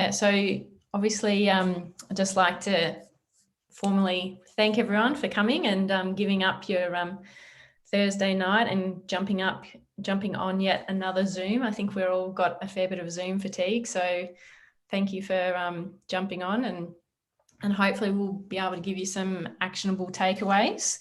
Yeah, so obviously I'd just like to formally thank everyone for coming and giving up your Thursday night and jumping on yet another Zoom. I think we're all got a fair bit of Zoom fatigue, so thank you for jumping on, and hopefully we'll be able to give you some actionable takeaways.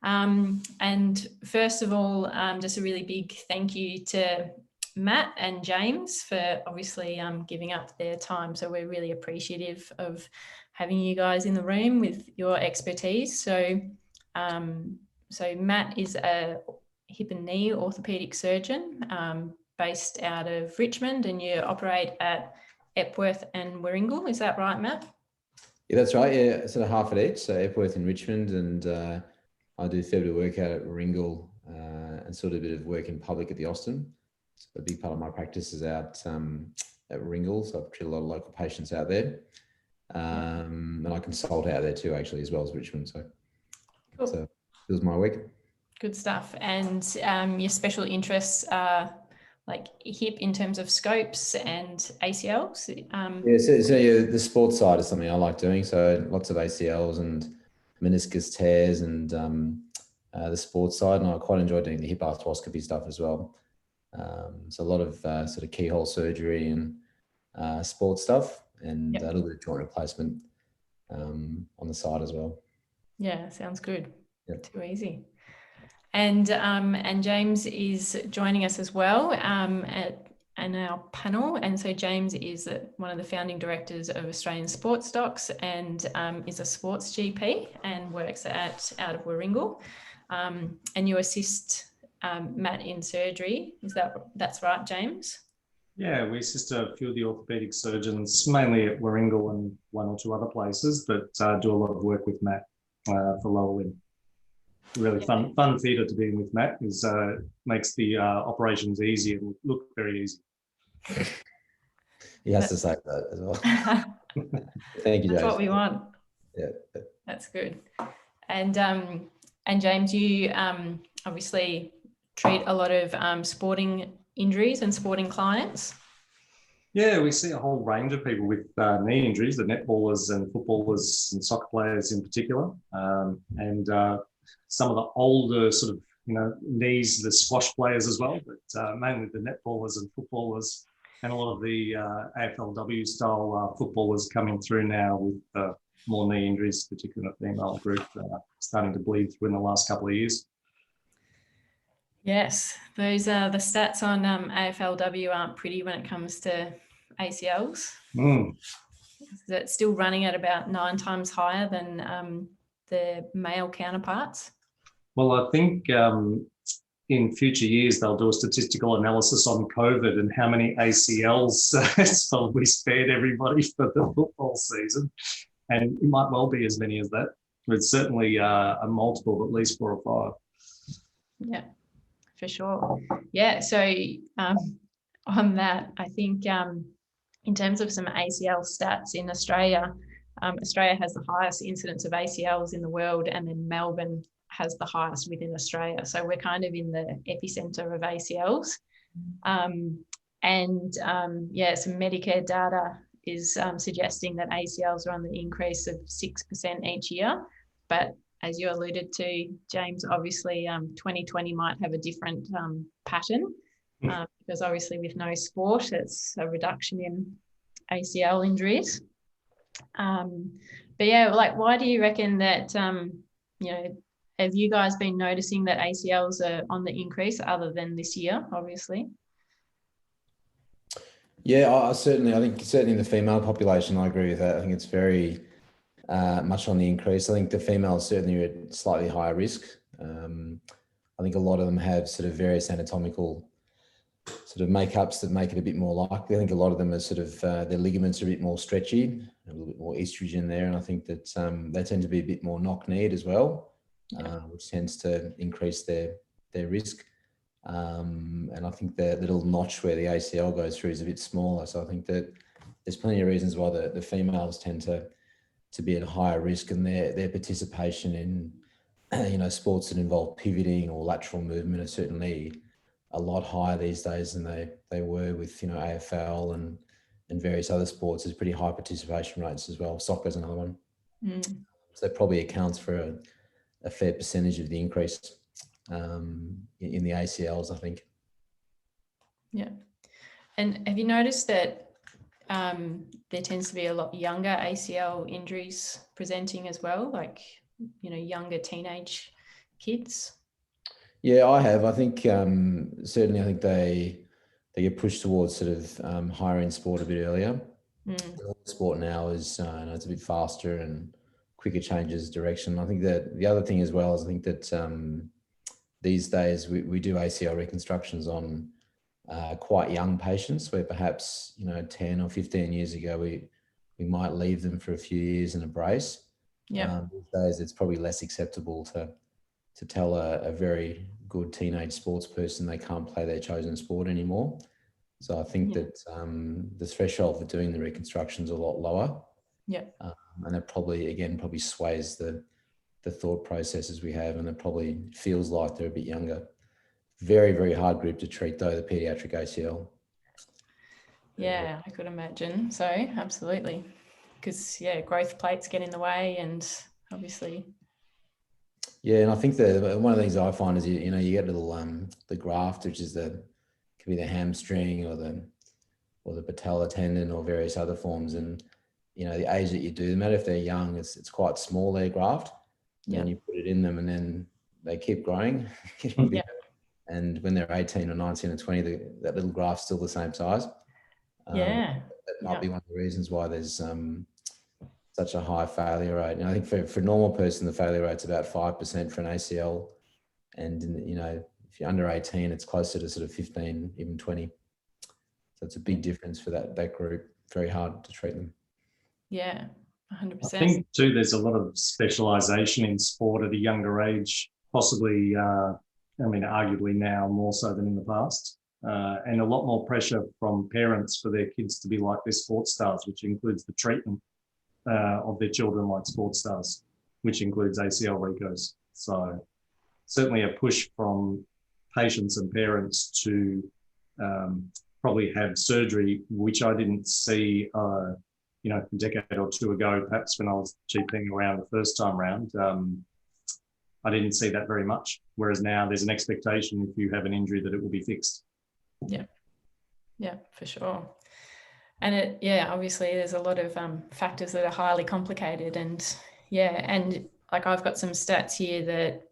And first of all, just a really big thank you to Matt and James for obviously giving up their time. So we're really appreciative of having you guys in the room with your expertise. So Matt is a hip and knee orthopaedic surgeon based out of Richmond, and you operate at Epworth and Warringal. Is that right, Matt? Yeah, that's right. Yeah, sort of half at each. So Epworth and Richmond, and I do a fair bit of work out at Warringal and sort of a bit of work in public at the Austin. So a big part of my practice is out at Warringal, so I've treated a lot of local patients out there. And I consult out there too, actually, as well as Richmond. So, cool. So it was my week. Good stuff. And your special interests are like hip in terms of scopes and ACLs? Yeah, the sports side is something I like doing. So lots of ACLs and meniscus tears and the sports side. And I quite enjoy doing the hip arthroscopy stuff as well. So a lot of sort of keyhole surgery and sports stuff, and a little bit of joint replacement on the side as well. Yeah, sounds good. Yep. Too easy. And James is joining us as well in our panel. And so James is one of the founding directors of Australian Sports Docs and is a sports GP and works out of Warringal. And you assist Matt in surgery. That's right, James? Yeah, we assist a few of the orthopaedic surgeons, mainly at Warringal and one or two other places, but do a lot of work with Matt for lower limb. Really fun theatre to be in with Matt. Is makes the operations easy and look very easy. He has to say that as well. Thank you, James. That's what we want. Yeah, that's good. And James, you obviously treat a lot of sporting injuries and sporting clients. Yeah, we see a whole range of people with knee injuries, the netballers and footballers and soccer players in particular, and some of the older sort of, knees, the squash players as well, but mainly the netballers and footballers, and a lot of the AFLW style footballers coming through now with more knee injuries, particularly in the female group, starting to bleed through in the last couple of years. Yes, those the stats on AFLW aren't pretty when it comes to ACLs. Is it still running at about 9 times higher than the male counterparts? Well, I think in future years they'll do a statistical analysis on COVID and how many ACLs it's probably spared everybody for the football season, and it might well be as many as that. It's certainly a multiple of at least 4 or 5. Yeah, for sure. Yeah, so on that, I think in terms of some ACL stats in Australia, Australia has the highest incidence of ACLs in the world, and then Melbourne has the highest within Australia. So we're kind of in the epicenter of ACLs. Some Medicare data is suggesting that ACLs are on the increase of 6% each year. But as you alluded to, James, obviously 2020 might have a different pattern because obviously with no sport, it's a reduction in ACL injuries. But yeah, like, why do you reckon that, have you guys been noticing that ACLs are on the increase other than this year, obviously? Yeah, I think certainly in the female population, I agree with that. I think it's very much on the increase. I think the females certainly are at slightly higher risk. I think a lot of them have sort of various anatomical sort of makeups that make it a bit more likely. I think a lot of them are sort of, their ligaments are a bit more stretchy, a little bit more estrogen there. And I think that they tend to be a bit more knock-kneed as well, which tends to increase their risk. And I think the little notch where the ACL goes through is a bit smaller. So I think that there's plenty of reasons why the females tend to be at higher risk, and their participation in, sports that involve pivoting or lateral movement are certainly a lot higher these days than they were with, AFL and various other sports, there's pretty high participation rates as well. Soccer is another one. So that probably accounts for a fair percentage of the increase in the ACLs, I think. Yeah. And have you noticed that there tends to be a lot younger ACL injuries presenting as well, like, younger teenage kids? Yeah, I have. I think certainly I think they get pushed towards sort of higher end sport a bit earlier. All sport now is it's a bit faster and quicker changes direction. I think that the other thing as well is I think that these days we do ACL reconstructions on quite young patients, where perhaps 10 or 15 years ago we might leave them for a few years in a brace. These days it's probably less acceptable to tell a very good teenage sports person they can't play their chosen sport anymore. So I think that the threshold for doing the reconstruction is a lot lower. And that probably sways the thought processes we have, and it probably feels like they're a bit younger. Very, very hard group to treat though, the pediatric ACL. Yeah, I could imagine. So absolutely. Because growth plates get in the way, and obviously. Yeah, and I think one of the things I find is you get little the graft, which is could be the hamstring or the patella tendon or various other forms, and the age that you do, no matter if they're young, it's quite small, their graft. And you put it in them, and then they keep growing. And when they're 18 or 19 or 20, that little graft's still the same size. That might be one of the reasons why there's such a high failure rate. And I think for a normal person, the failure rate's about 5% for an ACL. And, if you're under 18, it's closer to sort of 15, even 20. So it's a big difference for that group. Very hard to treat them. Yeah, 100%. I think too, there's a lot of specialisation in sport at a younger age, possibly, arguably now more so than in the past. And a lot more pressure from parents for their kids to be like their sports stars, which includes the treatment of their children like sports stars, which includes ACL recos. So certainly a push from patients and parents to probably have surgery, which I didn't see, a decade or two ago, perhaps when I was GPing around the first time round. I didn't see that very much. Whereas now there's an expectation if you have an injury that it will be fixed. Yeah, for sure. And obviously there's a lot of factors that are highly complicated, and like I've got some stats here that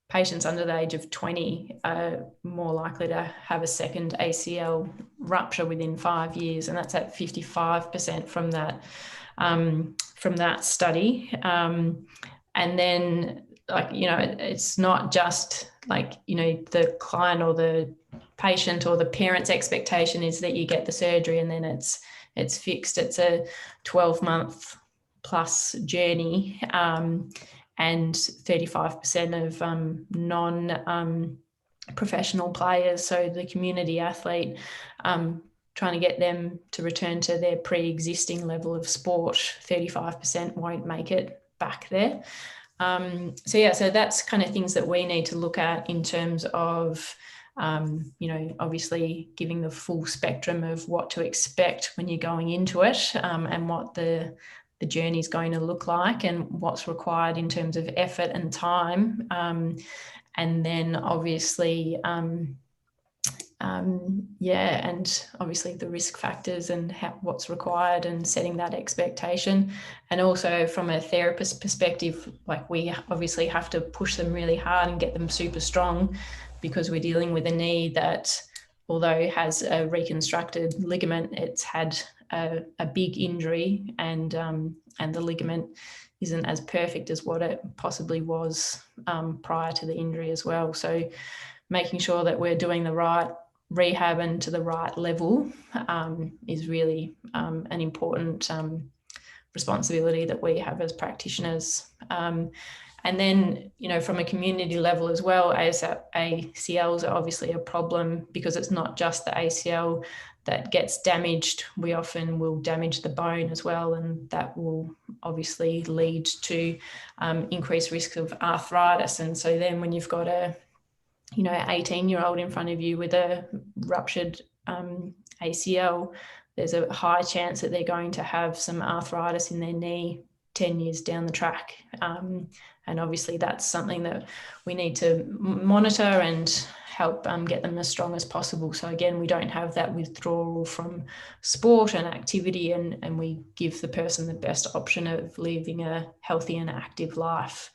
patients under the age of 20 are more likely to have a second ACL rupture within 5 years, and that's at 55% from that study. And then, it's not just the client or the patient or the parent's expectation is that you get the surgery and then it's fixed. It's a 12-month plus journey, and 35% of non-professional players, so the community athlete, trying to get them to return to their pre-existing level of sport, 35% won't make it back there. So that's kind of things that we need to look at in terms of, obviously giving the full spectrum of what to expect when you're going into it, and what the journey is going to look like and what's required in terms of effort and time. And then obviously, and obviously the risk factors and what's required and setting that expectation. And also from a therapist perspective, we obviously have to push them really hard and get them super strong, because we're dealing with a knee that, although it has a reconstructed ligament, it's had a big injury, and the ligament isn't as perfect as what it possibly was prior to the injury as well. So making sure that we're doing the right rehab and to the right level is really an important responsibility that we have as practitioners. And then, from a community level as well, ACLs are obviously a problem, because it's not just the ACL that gets damaged. We often will damage the bone as well, and that will obviously lead to increased risk of arthritis. And so then when you've got a 18-year-old in front of you with a ruptured ACL, there's a high chance that they're going to have some arthritis in their knee 10 years down the track. And obviously that's something that we need to monitor and help get them as strong as possible. So again, we don't have that withdrawal from sport and activity, and we give the person the best option of living a healthy and active life.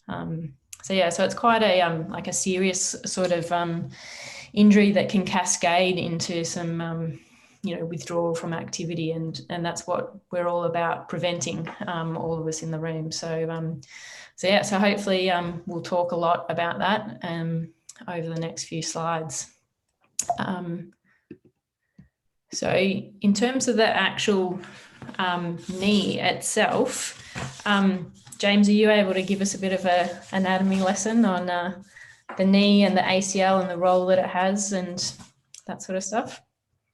So it's quite a like a serious sort of injury that can cascade into some withdrawal from activity, and that's what we're all about preventing, all of us in the room. So hopefully we'll talk a lot about that over the next few slides. So in terms of the actual knee itself, James, are you able to give us a bit of an anatomy lesson on the knee and the ACL and the role that it has and that sort of stuff?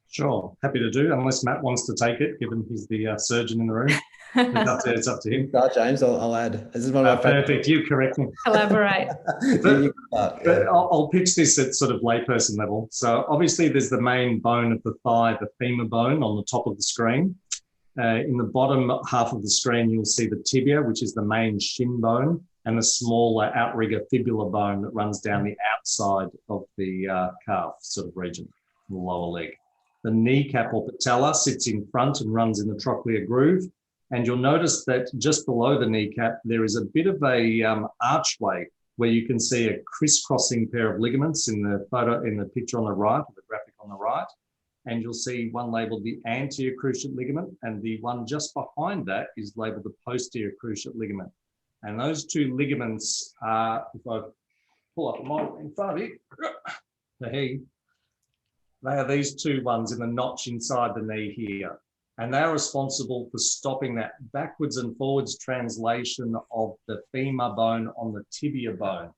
Sure, happy to do, unless Matt wants to take it, given he's the surgeon in the room. It's up to him. James, I'll add. This is one of my perfect. You correct me. Collaborate. But I'll pitch this at sort of layperson level. So obviously there's the main bone of the thigh, the femur bone on the top of the screen. In the bottom half of the screen, you'll see the tibia, which is the main shin bone, and the smaller outrigger fibular bone that runs down the outside of the calf sort of region, the lower leg. The kneecap or patella sits in front and runs in the trochlear groove. And you'll notice that just below the kneecap, there is a bit of a archway where you can see a crisscrossing pair of ligaments in the photo, in the picture on the right, or the graphic on the right. And you'll see one labeled the anterior cruciate ligament, and the one just behind that is labeled the posterior cruciate ligament. And those two ligaments are, if I pull up the model in front of you, they are these two ones in the notch inside the knee here. And they're responsible for stopping that backwards and forwards translation of the femur bone on the tibia bone.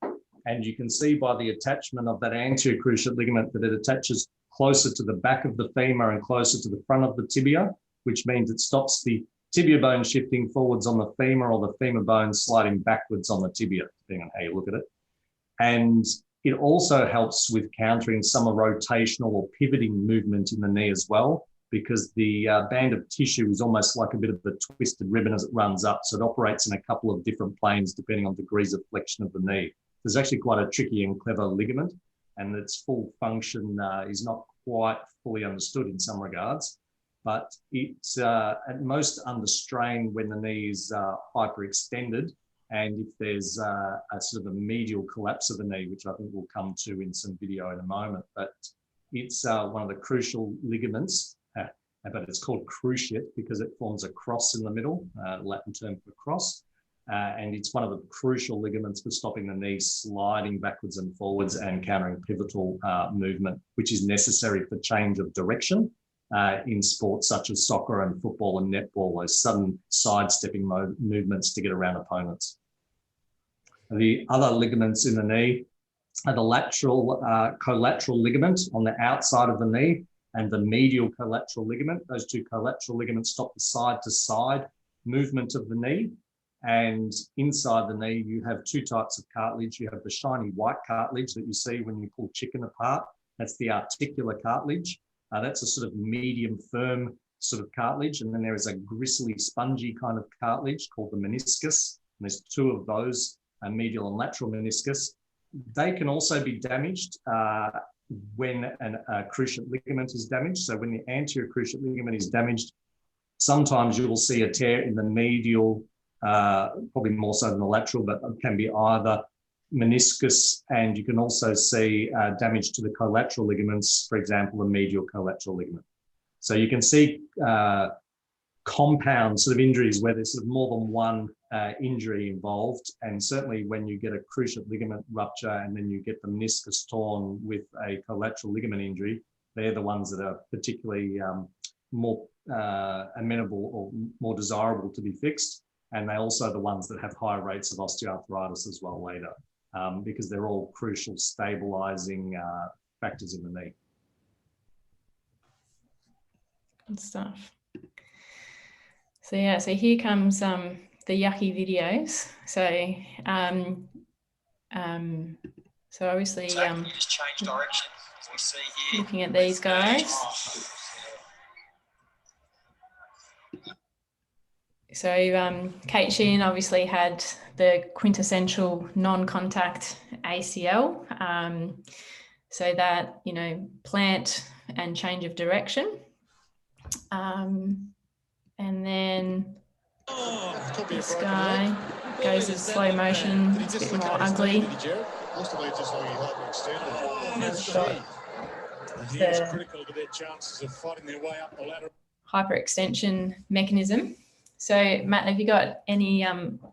And you can see by the attachment of that anterior cruciate ligament that it attaches closer to the back of the femur and closer to the front of the tibia, which means it stops the tibia bone shifting forwards on the femur or the femur bone sliding backwards on the tibia, depending on how you look at it. And it also helps with countering some rotational or pivoting movement in the knee as well, because the band of tissue is almost like a bit of a twisted ribbon as it runs up. So it operates in a couple of different planes depending on degrees of flexion of the knee. There's actually quite a tricky and clever ligament, and its full function is not quite fully understood in some regards, but it's at most under strain when the knee is hyperextended, and if there's a sort of a medial collapse of the knee, which I think we'll come to in some video in a moment. But it's one of the crucial ligaments, but it's called cruciate because it forms a cross in the middle, Latin term for cross. And it's one of the crucial ligaments for stopping the knee sliding backwards and forwards and countering pivotal movement, which is necessary for change of direction in sports such as soccer and football and netball, those sudden sidestepping movements to get around opponents. The other ligaments in the knee are the lateral collateral ligament on the outside of the knee and the medial collateral ligament. Those two collateral ligaments stop the side-to-side movement of the knee. And inside the knee, you have two types of cartilage. You have the shiny white cartilage that you see when you pull chicken apart. That's the articular cartilage. That's a sort of medium firm sort of cartilage. And then there is a gristly, spongy kind of cartilage called the meniscus. And there's two of those, a medial and lateral meniscus. They can also be damaged when a cruciate ligament is damaged. So when the anterior cruciate ligament is damaged, sometimes you will see a tear in the medial, probably more so than the lateral, but it can be either meniscus, and you can also see damage to the collateral ligaments, for example, the medial collateral ligament. So you can see compound sort of injuries where there's sort of more than one injury involved. And certainly when you get a cruciate ligament rupture and then you get the meniscus torn with a collateral ligament injury, they're the ones that are particularly more amenable or more desirable to be fixed. And they're also the ones that have higher rates of osteoarthritis as well later, because they're all crucial stabilizing factors in the knee. Good stuff. So yeah, so here comes the yucky videos. So so obviously just change direction, as we see here. Looking at these guys. So Kate Sheehan obviously had the quintessential non-contact ACL. So that, you know, plant and change of direction. And then this guy goes in slow motion, it's a bit more ugly. Hyperextension mechanism. So, Matt, have you got any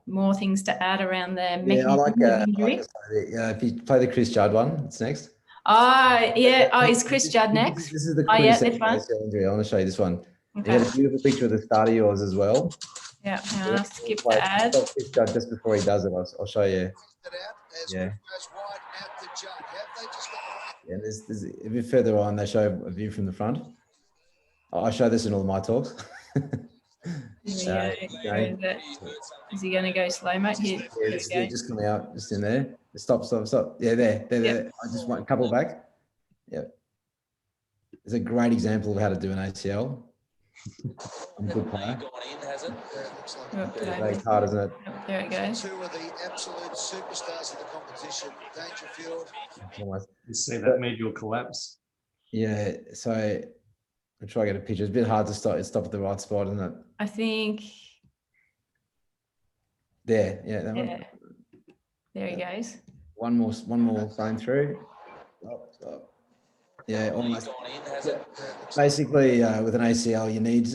more things to add around the mechanism of injury? If you play the Chris Judd one, it's next. Oh, yeah. Oh, is Chris Judd next? This is the this one. ACL injury. I want to show you this one. Okay. You had a beautiful picture of the start of yours as well. Yeah, I'll skip the ad. Chris Judd just before he does it. I'll show you. Yeah. Yeah, there's a bit further on, they show a view from the front. I show this in all of my talks. Is he going to go slow, mate? Here we go. Just coming out, just in there. Stop. Yeah, there. I just want a couple back. Yeah. It's a great example of how to do an ACL. I'm a good player. Very hard, isn't it? There it goes. Two of the absolute superstars of the competition, Dangerfield. You see that medial collapse? Yeah, so I'll try to get a picture. It's a bit hard to stop at the right spot, isn't it? I think. There, yeah, that one. There he goes. One more going through. Stop. Yeah, almost. Basically, with an ACL, you need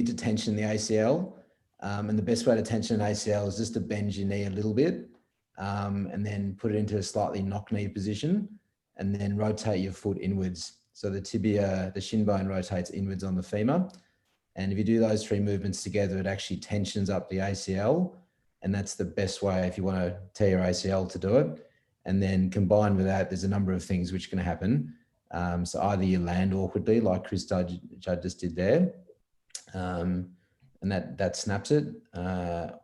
to tension the ACL, and the best way to tension an ACL is just to bend your knee a little bit, and then put it into a slightly knock knee position, and then rotate your foot inwards. So the tibia, the shin bone rotates inwards on the femur, and if you do those three movements together, it actually tensions up the ACL, and that's the best way if you want to tear your ACL to do it. And then combined with that, there's a number of things which can happen. So either you land awkwardly, like Chris Judd just did there, and that snaps it,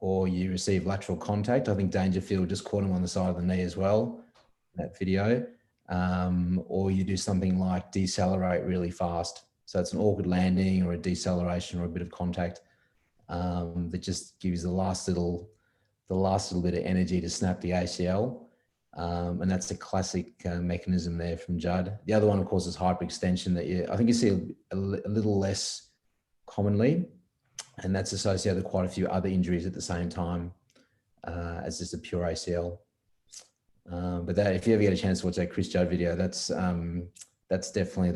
or you receive lateral contact. I think Dangerfield just caught him on the side of the knee as well, in that video. Or you do something like decelerate really fast. So it's an awkward landing or a deceleration or a bit of contact that just gives the last little bit of energy to snap the ACL. And that's a classic mechanism there from Judd. The other one, of course, is hyperextension that I think you see a little less commonly, and that's associated with quite a few other injuries at the same time as just a pure ACL. But that, if you ever get a chance to watch that Chris Judd video, that's definitely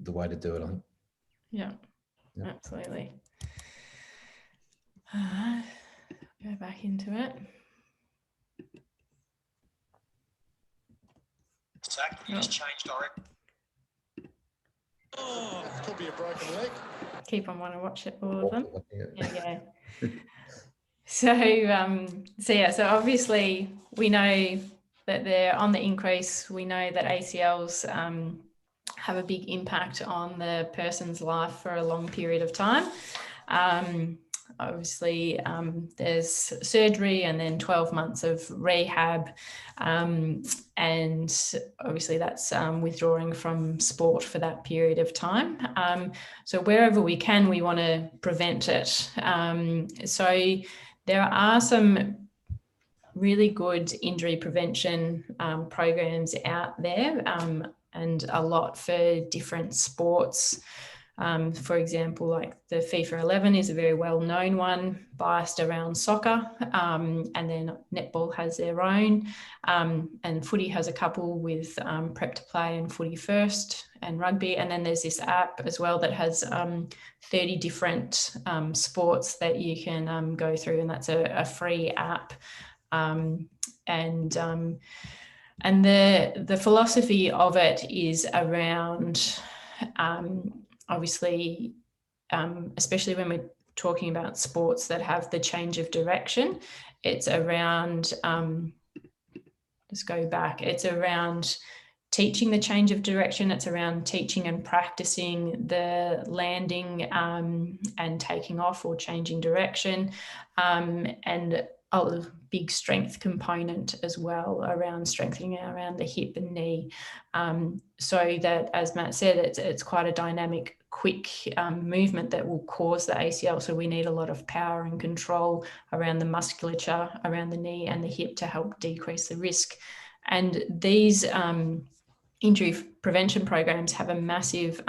the way to do it. I think. Yeah, absolutely. Go back into it. Zach, he's changed direction. Oh, could be a broken leg. Keep on wanting to watch it, all of them. Yeah. So obviously we know that they're on the increase. We know that ACLs have a big impact on the person's life for a long period of time. Obviously, there's surgery and then 12 months of rehab. And obviously that's withdrawing from sport for that period of time. So wherever we can, we want to prevent it. So there are some really good injury prevention programs out there, and a lot for different sports. For example, like the FIFA 11 is a very well-known one, biased around soccer, and then netball has their own, and footy has a couple with Prep to Play and Footy First and rugby. And then there's this app as well that has 30 different sports that you can go through, and that's a free app. And the philosophy of it is around obviously, especially when we're talking about sports that have the change of direction, it's around, let's go back, it's around teaching the change of direction. It's around teaching and practicing the landing and taking off or changing direction. And a big strength component as well, around strengthening around the hip and knee, so that, as Matt said, it's quite a dynamic, quick movement that will cause the ACL. So we need a lot of power and control around the musculature around the knee and the hip to help decrease the risk. And these injury prevention programs have a massive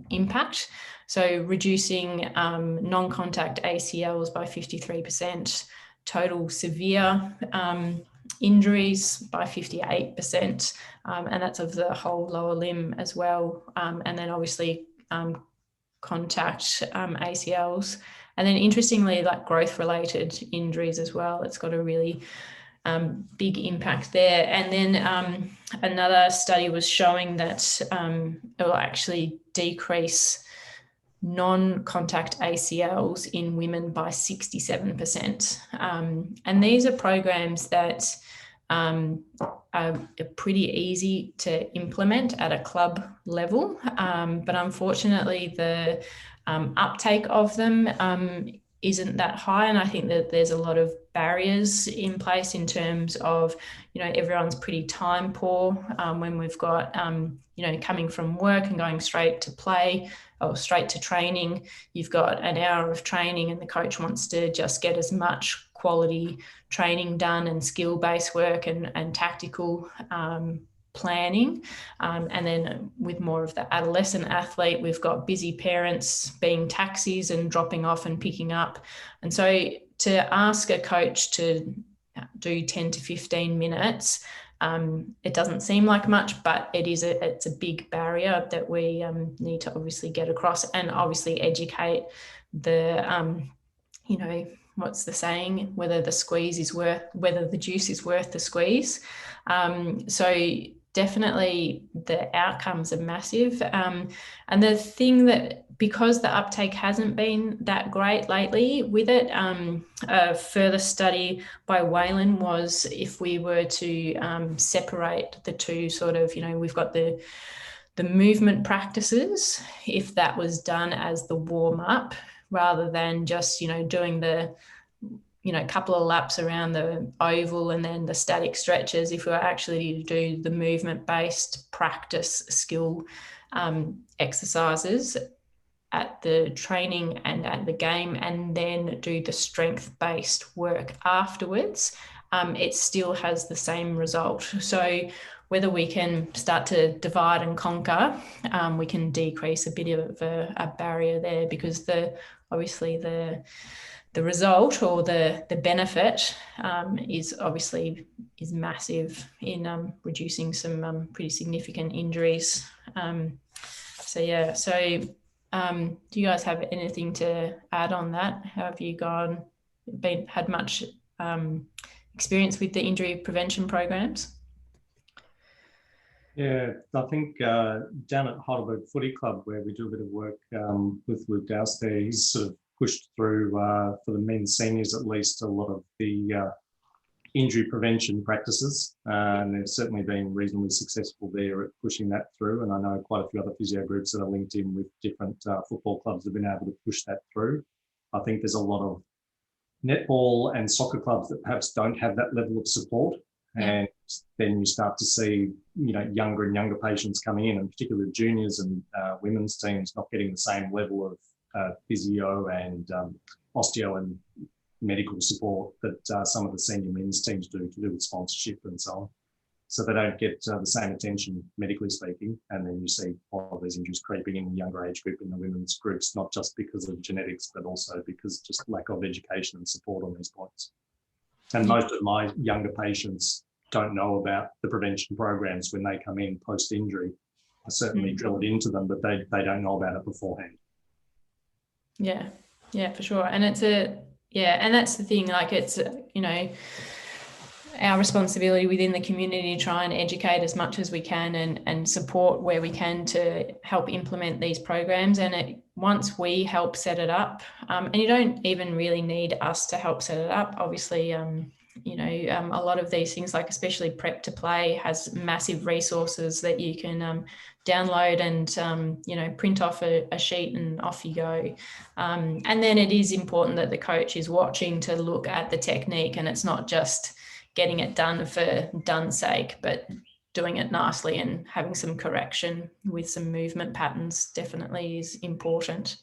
impact. So reducing non-contact ACLs by 53%, total severe injuries by 58%, and that's of the whole lower limb as well. And then obviously contact ACLs. And then interestingly, like growth-related injuries as well, it's got a really big impact there. And then another study was showing that it will actually decrease non-contact ACLs in women by 67%. And these are programs that are pretty easy to implement at a club level, but unfortunately the uptake of them isn't that high. And I think that there's a lot of barriers in place in terms of, everyone's pretty time poor when we've got, coming from work and going straight to play or straight to training. You've got an hour of training and the coach wants to just get as much quality training done and skill-based work and tactical planning. And then with more of the adolescent athlete, we've got busy parents being taxis and dropping off and picking up. And so to ask a coach to do 10 to 15 minutes, it doesn't seem like much, but it's a big barrier that we need to obviously get across, and obviously educate the, what's the saying, whether the juice is worth the squeeze. So definitely the outcomes are massive. And the thing that, because the uptake hasn't been that great lately with it, a further study by Whalen was, if we were to separate the two sort of, we've got the movement practices, if that was done as the warm up rather than just, doing the couple of laps around the oval and then the static stretches, if we were actually to do the movement-based practice skill exercises at the training and at the game, and then do the strength-based work afterwards, it still has the same result. So whether we can start to divide and conquer, we can decrease a bit of a barrier there, because obviously the result or the benefit is massive in reducing some pretty significant injuries. So do you guys have anything to add on that? How have you had much experience with the injury prevention programs? Yeah, I think down at Heidelberg Footy Club, where we do a bit of work with Luke Douse there, he's sort of pushed through, for the men's seniors at least, a lot of the injury prevention practices. And they've certainly been reasonably successful there at pushing that through. And I know quite a few other physio groups that are linked in with different football clubs have been able to push that through. I think there's a lot of netball and soccer clubs that perhaps don't have that level of support. And then you start to see, younger and younger patients coming in, and particularly juniors and women's teams not getting the same level of physio and osteo and medical support that some of the senior men's teams do, to do with sponsorship and so on. So they don't get the same attention, medically speaking. And then you see all of these injuries creeping in the younger age group, in the women's groups, not just because of genetics, but also because just lack of education and support on these points. And most of my younger patients don't know about the prevention programs when they come in post-injury. I certainly drill it into them, but they don't know about it beforehand. Yeah, for sure. And and that's the thing, like it's, our responsibility within the community to try and educate as much as we can and support where we can to help implement these programs. And once we help set it up, and you don't even really need us to help set it up, obviously, a lot of these things, like especially Prep to Play, has massive resources that you can download and print off a sheet and off you go. And then it is important that the coach is watching to look at the technique, and it's not just getting it done for done's sake, but doing it nicely and having some correction with some movement patterns definitely is important.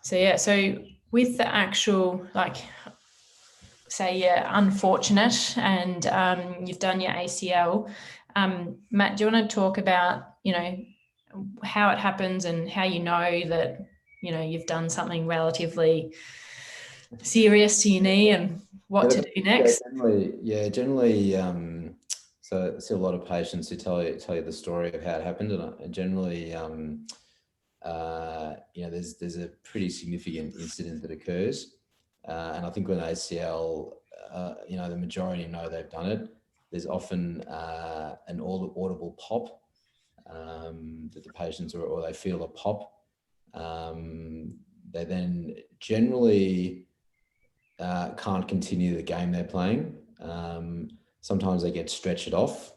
So with the actual, say you're unfortunate and you've done your ACL, Matt, do you want to talk about, how it happens and how you know that, you've done something relatively serious to your knee and what to do next? Generally, so I see a lot of patients who tell you the story of how it happened, and generally, there's a pretty significant incident that occurs, and I think with an ACL, the majority know they've done it. There's often an audible pop that the patients or they feel a pop. They then generally can't continue the game they're playing. Sometimes they get stretched off.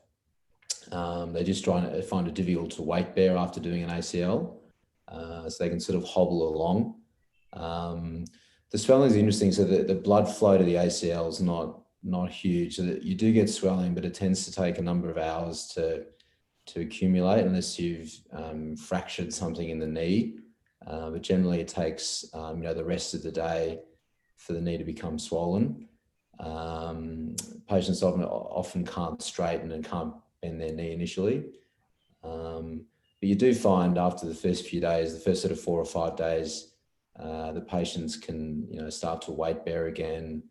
They just try to find it difficult to weight bear after doing an ACL, so they can sort of hobble along. The swelling is interesting. So the blood flow to the ACL is not huge. So that you do get swelling, but it tends to take a number of hours to accumulate unless you've fractured something in the knee. But generally it takes the rest of the day for the knee to become swollen. Patients often can't straighten and can't bend their knee initially. But you do find after the first few days, the first sort of 4 or 5 days, the patients can start to weight bear again.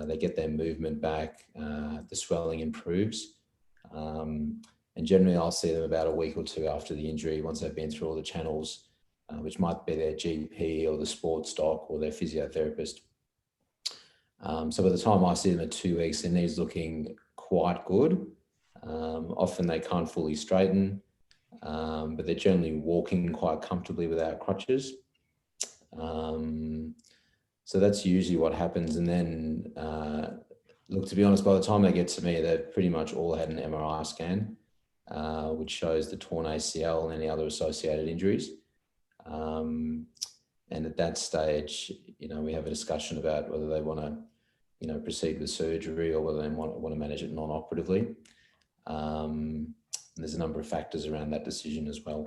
They get their movement back. The swelling improves. And generally I'll see them about a week or two after the injury, once they've been through all the channels, which might be their GP or the sports doc or their physiotherapist. So by the time I see them at 2 weeks, their knee's looking quite good. Often they can't fully straighten, but they're generally walking quite comfortably without crutches. So that's usually what happens. And then, look, to be honest, by the time they get to me, they've pretty much all had an MRI scan, which shows the torn ACL and any other associated injuries. And at that stage, we have a discussion about whether they want to, proceed with surgery or whether they want to manage it non-operatively. There's a number of factors around that decision as well.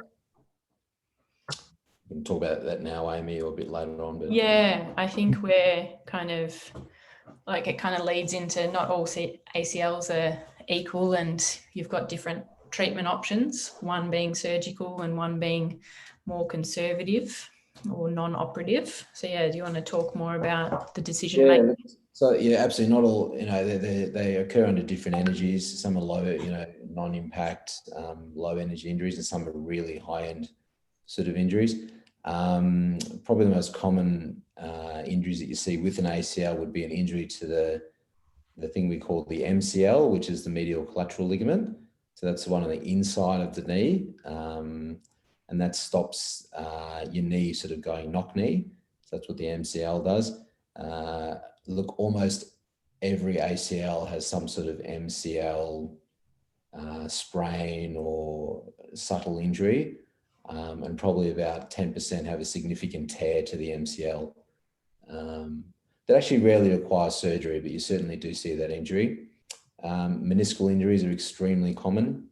We can talk about that now, Amy, or a bit later on. But yeah, I think we're kind of it kind of leads into not all ACLs are equal, and you've got different treatment options, one being surgical and one being more conservative or non-operative. So do you want to talk more about the decision making? So absolutely, not all, they occur under different energies. Some are low, non-impact, low energy injuries, and some are really high-end sort of injuries. Probably the most common injuries that you see with an ACL would be an injury to the thing we call the MCL, which is the medial collateral ligament. So that's the one on the inside of the knee, and that stops your knee sort of going knock knee. So that's what the MCL does. Look, almost every ACL has some sort of MCL sprain or subtle injury, and probably about 10% have a significant tear to the MCL. That actually rarely requires surgery, but you certainly do see that injury. Meniscal injuries are extremely common.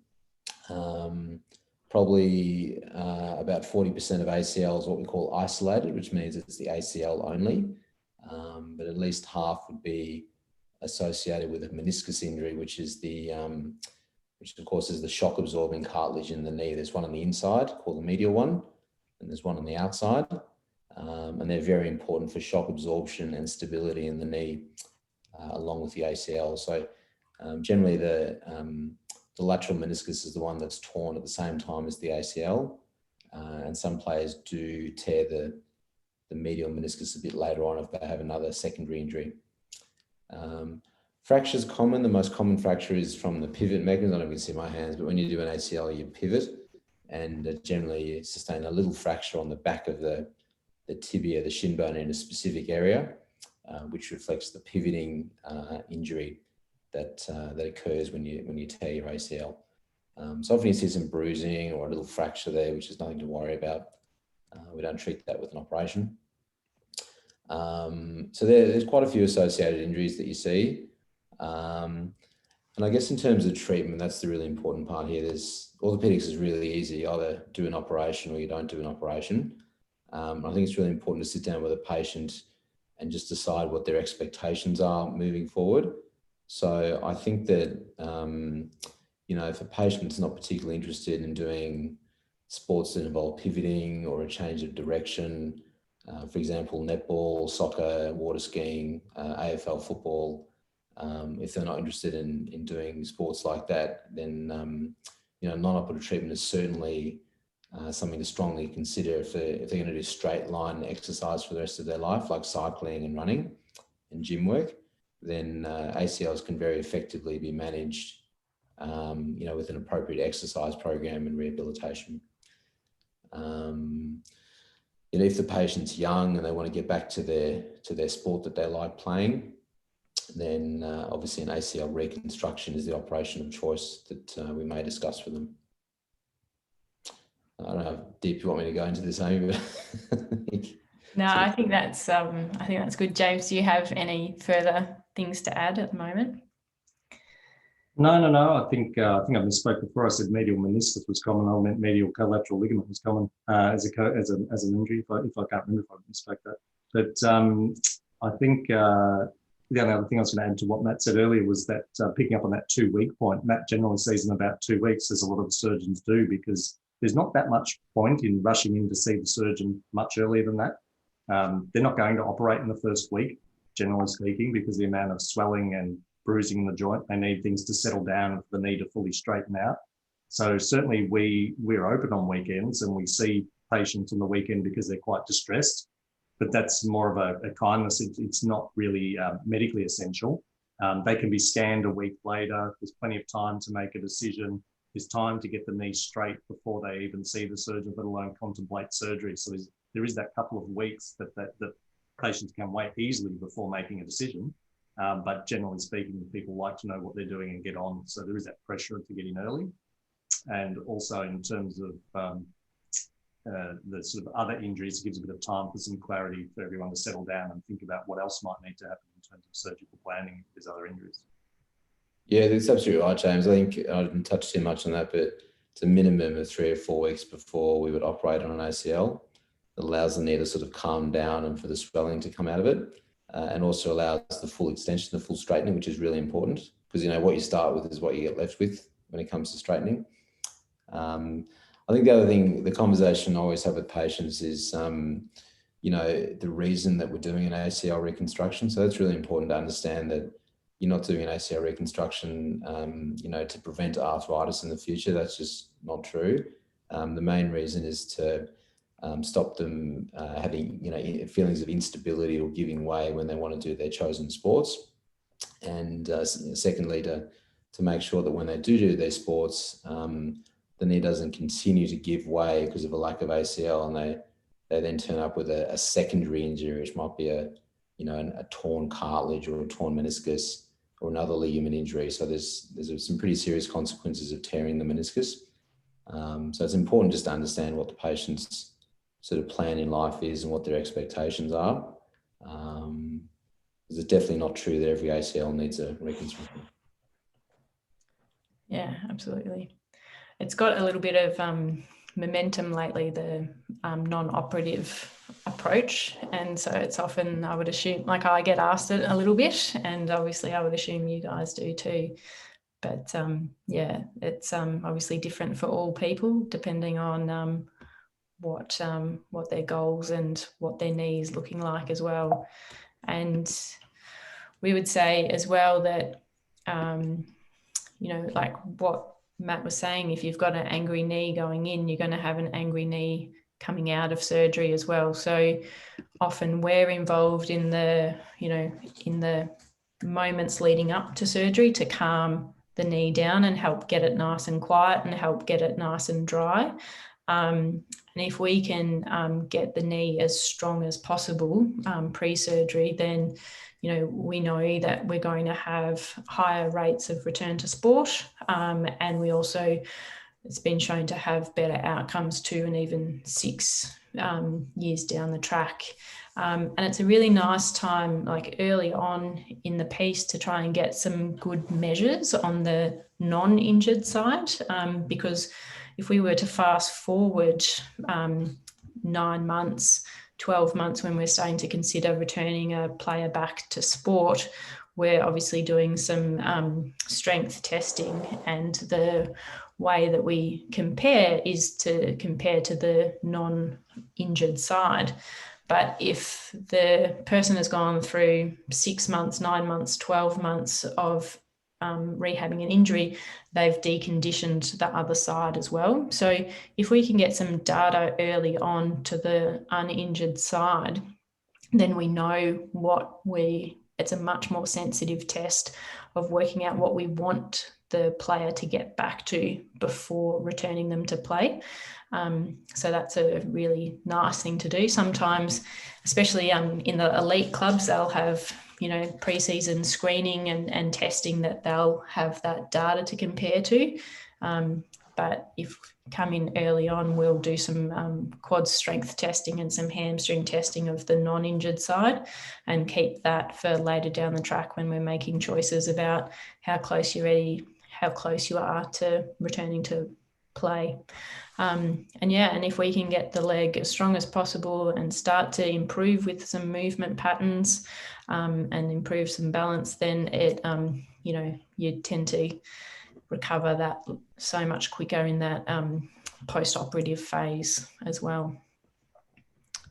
Probably about 40% of ACL is what we call isolated, which means it's the ACL only. But at least half would be associated with a meniscus injury, which of course is the shock absorbing cartilage in the knee. There's one on the inside called the medial one, and there's one on the outside. And they're very important for shock absorption and stability in the knee, along with the ACL. So generally the lateral meniscus is the one that's torn at the same time as the ACL. And some players do tear the medial meniscus a bit later on if they have another secondary injury. Fractures common. The most common fracture is from the pivot mechanism. I don't know if you can see my hands, but when you do an ACL, you pivot, and generally you sustain a little fracture on the back of the tibia, the shin bone, in a specific area. which reflects the pivoting injury that occurs when you tear your ACL. So often you see some bruising or a little fracture there, which is nothing to worry about. We don't treat that with an operation. So there's quite a few associated injuries that you see. And I guess in terms of treatment, that's the really important part here. Orthopaedics is really easy. You either do an operation or you don't do an operation. I think it's really important to sit down with a patient and just decide what their expectations are moving forward. So I think that, if a patient's not particularly interested in doing sports that involve pivoting or a change of direction, for example, netball, soccer, water skiing, AFL football, if they're not interested in doing sports like that, then, non-operative treatment is certainly something to strongly consider if they're going to do straight line exercise for the rest of their life, like cycling and running and gym work. Then ACLs can very effectively be managed, with an appropriate exercise program and rehabilitation. If the patient's young and they want to get back to their sport that they like playing, then obviously an ACL reconstruction is the operation of choice that we may discuss with them. I don't know how deep you want me to go into this, Amy, but no, I think that's good. James, do you have any further things to add at the moment? No. I think I misspoke before. I said medial meniscus was common. I meant medial collateral ligament was common as an injury. If I can't remember if I misspoke that. But I think the only other thing I was going to add to what Matt said earlier was that picking up on that 2-week point. Matt generally sees in about 2 weeks, as a lot of the surgeons do, because there's not that much point in rushing in to see the surgeon much earlier than that. They're not going to operate in the first week, generally speaking, because the amount of swelling and bruising in the joint, they need things to settle down and for the knee to fully straighten out. So certainly we're open on weekends and we see patients on the weekend because they're quite distressed, but that's more of a kindness. It's not really medically essential. They can be scanned a week later. There's plenty of time to make a decision. There's time to get the knee straight before they even see the surgeon, let alone contemplate surgery. So there is that couple of weeks that patients can wait easily before making a decision. But generally speaking, people like to know what they're doing and get on. So there is that pressure to get in early. And also in terms of the sort of other injuries, it gives a bit of time for some clarity for everyone to settle down and think about what else might need to happen in terms of surgical planning if there's other injuries. Yeah, that's absolutely right, James. I think I didn't touch too much on that, but it's a minimum of 3 or 4 weeks before we would operate on an ACL. It allows the knee to sort of calm down and for the swelling to come out of it. And also allows the full extension, the full straightening, which is really important because, what you start with is what you get left with when it comes to straightening. I think the other thing, the conversation I always have with patients is, the reason that we're doing an ACL reconstruction. So it's really important to understand that you're not doing an ACL reconstruction, to prevent arthritis in the future. That's just not true. The main reason is to stop them having, feelings of instability or giving way when they want to do their chosen sports. And secondly, to make sure that when they do their sports, the knee doesn't continue to give way because of a lack of ACL, and they then turn up with a secondary injury, which might be a torn cartilage or a torn meniscus or another ligament injury. So there's some pretty serious consequences of tearing the meniscus. So it's important just to understand what the patient's sort of plan in life is and what their expectations are. Because it's definitely not true that every ACL needs a reconstruction. Yeah, absolutely. It's got a little bit of momentum lately, the non-operative approach. And so it's often, I would assume, like I get asked it a little bit, and obviously I would assume you guys do too. But it's obviously different for all people, depending on what their goals and what their knee is looking like as well. And we would say as well that, like what Matt was saying, if you've got an angry knee going in, you're going to have an angry knee coming out of surgery as well. So often we're involved in the moments leading up to surgery to calm the knee down and help get it nice and quiet and help get it nice and dry. And if we can get the knee as strong as possible pre-surgery, then we know that we're going to have higher rates of return to sport, and we also, it's been shown to have better outcomes 2 and even 6 years down the track. And it's a really nice time, like early on in the piece, to try and get some good measures on the non-injured side, because if we were to fast forward 9 months, 12 months, when we're starting to consider returning a player back to sport, we're obviously doing some strength testing, and the way that we compare is to compare to the non-injured side. But if the person has gone through 6 months, 9 months, 12 months of rehabbing an injury, they've deconditioned the other side as well. So if we can get some data early on to the uninjured side, then we know it's a much more sensitive test of working out what we want the player to get back to before returning them to play. So that's a really nice thing to do. Sometimes, especially in the elite clubs, they'll have pre-season screening and testing that they'll have that data to compare to. But if come in early on, we'll do some quad strength testing and some hamstring testing of the non-injured side, and keep that for later down the track when we're making choices about how close you are to returning to play. And if we can get the leg as strong as possible and start to improve with some movement patterns and improve some balance, then it you tend to recover that so much quicker in that post-operative phase as well.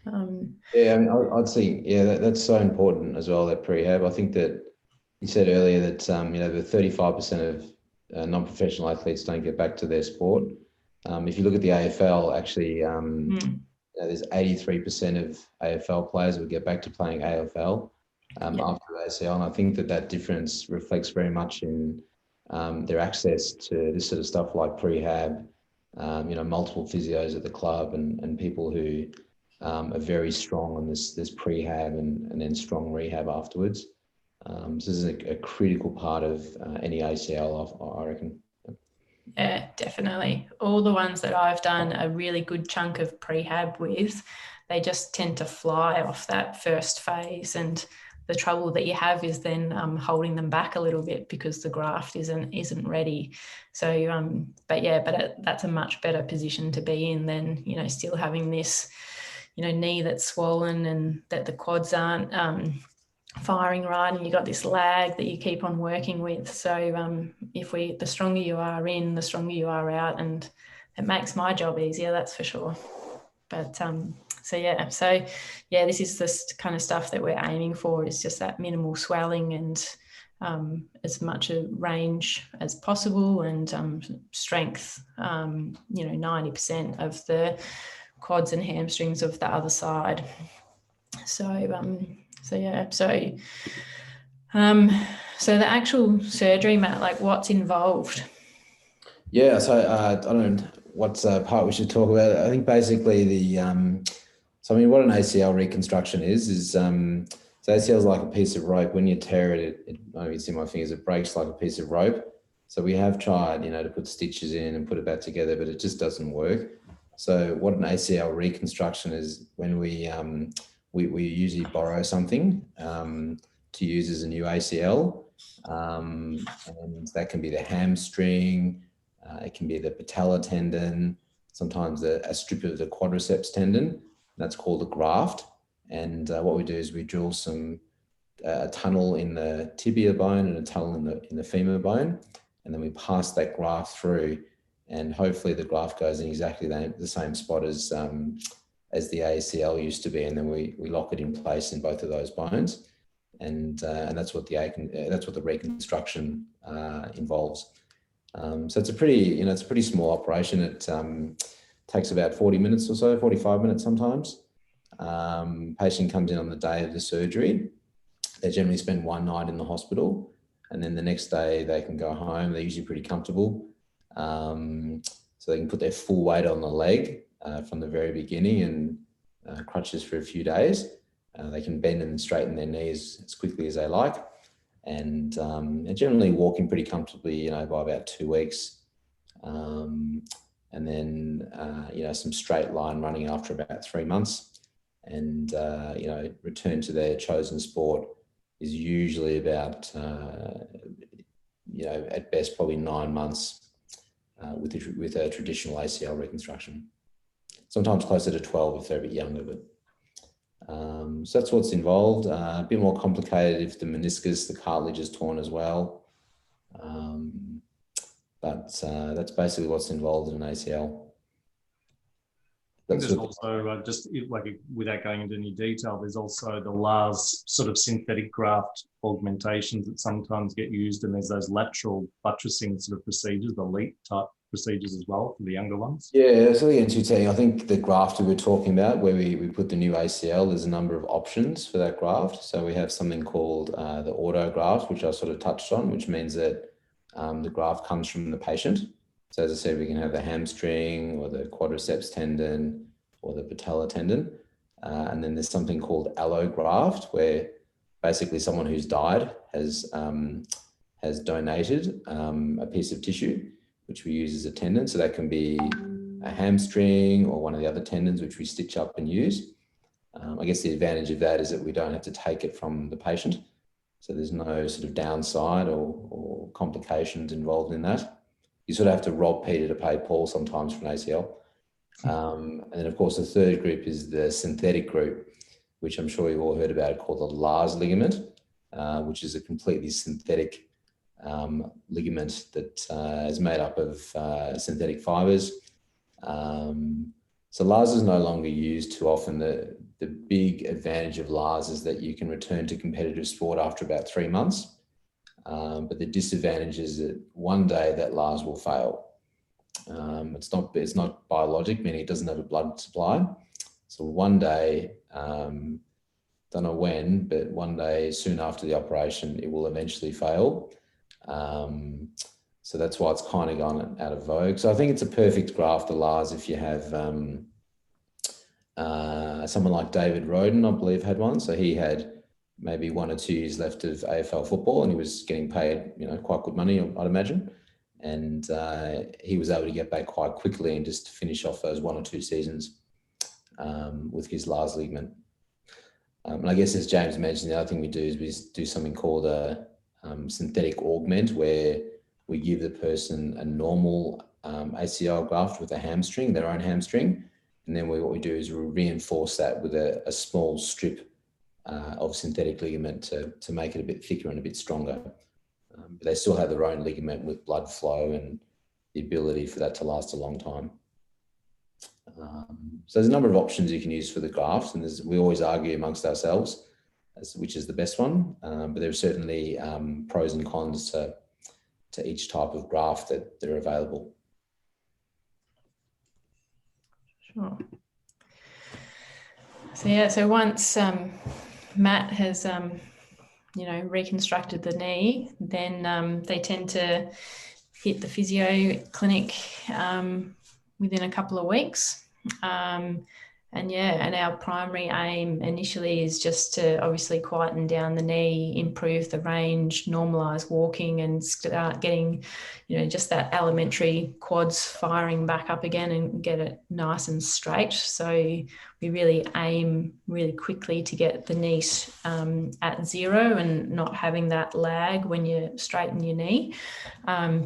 I'd say that's so important as well, that prehab. I think that you said earlier that the 35% of non-professional athletes don't get back to their sport. If you look at the AFL, actually, there's 83% of AFL players who get back to playing AFL after ACL, and I think that difference reflects very much in their access to this sort of stuff like prehab, multiple physios at the club, and people who are very strong on this prehab and then strong rehab afterwards. So this is a critical part of any ACL, I reckon. Yeah, definitely. All the ones that I've done a really good chunk of prehab with, they just tend to fly off that first phase, and the trouble that you have is then holding them back a little bit because the graft isn't ready. So, that's a much better position to be in than still having this knee that's swollen and that the quads aren't firing right, and you got this lag that you keep on working with. So the stronger you are in, the stronger you are out, and it makes my job easier, that's for sure. But this is the kind of stuff that we're aiming for, is just that minimal swelling and as much a range as possible, and strength, 90% of the quads and hamstrings of the other side. So the actual surgery, Matt, like what's involved? Yeah, so I don't know what part we should talk about. I think basically what an ACL reconstruction is so ACL is like a piece of rope. When you tear it, maybe it's in my fingers, it breaks like a piece of rope. So we have tried, to put stitches in and put it back together, but it just doesn't work. So what an ACL reconstruction is, when we usually borrow something to use as a new ACL, and that can be the hamstring, it can be the patella tendon, sometimes a strip of the quadriceps tendon. That's called a graft. And what we do is we drill a tunnel in the tibia bone and a tunnel in the femur bone, and then we pass that graft through, and hopefully the graft goes in exactly the same spot as the ACL used to be, and then we lock it in place in both of those bones, and that's what the reconstruction involves. So it's a pretty small operation. It takes about 40 minutes or so, 45 minutes sometimes. Patient comes in on the day of the surgery. They generally spend one night in the hospital, and then the next day they can go home. They're usually pretty comfortable. So they can put their full weight on the leg, from the very beginning and crutches for a few days. They can bend and straighten their knees as quickly as they like, and generally walking pretty comfortably, by about 2 weeks. And then, some straight line running after about 3 months, and, return to their chosen sport is usually about, at best, probably 9 months with a traditional ACL reconstruction. Sometimes closer to 12 if they're a bit younger, but so that's what's involved. A bit more complicated if the meniscus, the cartilage is torn as well. But that's basically what's involved in an ACL. There's also, without going into any detail, there's also the LARS sort of synthetic graft augmentations that sometimes get used, and there's those lateral buttressing sort of procedures, the LEAP type procedures as well for the younger ones. Yeah, so the NTT, I think the graft we were talking about, where we put the new ACL, there's a number of options for that graft. So we have something called the auto graft, which I sort of touched on, which means that the graft comes from the patient. So as I said, we can have the hamstring or the quadriceps tendon or the patella tendon. And then there's something called allograft, where basically someone who's died has donated a piece of tissue, which we use as a tendon. So that can be a hamstring or one of the other tendons, which we stitch up and use. I guess the advantage of that is that we don't have to take it from the patient. So there's no sort of downside or complications involved in that. You sort of have to rob Peter to pay Paul sometimes for an ACL. And then of course the third group is the synthetic group, which I'm sure you've all heard about, called the LARS ligament, which is a completely synthetic ligament that is made up of synthetic fibers. So LARS is no longer used too often. The big advantage of LARS is that you can return to competitive sport after about 3 months. But the disadvantage is that one day that LARS will fail. It's not biologic, meaning it doesn't have a blood supply. So one day, don't know when, but one day soon after the operation, it will eventually fail. So that's why it's kind of gone out of vogue. So I think it's a perfect graft, the LARS, if you have someone like David Roden, I believe, had one. So he had maybe 1 or 2 years left of AFL football, and he was getting paid, quite good money, I'd imagine. And he was able to get back quite quickly and just finish off those 1 or 2 seasons with his LARS ligament. And I guess, as James mentioned, the other thing we do is we do something called a synthetic augment, where we give the person a normal ACL graft with a hamstring, their own hamstring. And then what we do is we reinforce that with a small strip of synthetic ligament to make it a bit thicker and a bit stronger. But they still have their own ligament with blood flow and the ability for that to last a long time. So there's a number of options you can use for the graft, and we always argue amongst ourselves as which is the best one. But there are certainly pros and cons to each type of graft that are available. Sure. So once Matt has reconstructed the knee, then they tend to hit the physio clinic within a couple of weeks. And our primary aim initially is just to obviously quieten down the knee, improve the range, normalise walking, and start getting, just that elementary quads firing back up again and get it nice and straight. So we really aim really quickly to get the knee at 0 and not having that lag when you straighten your knee,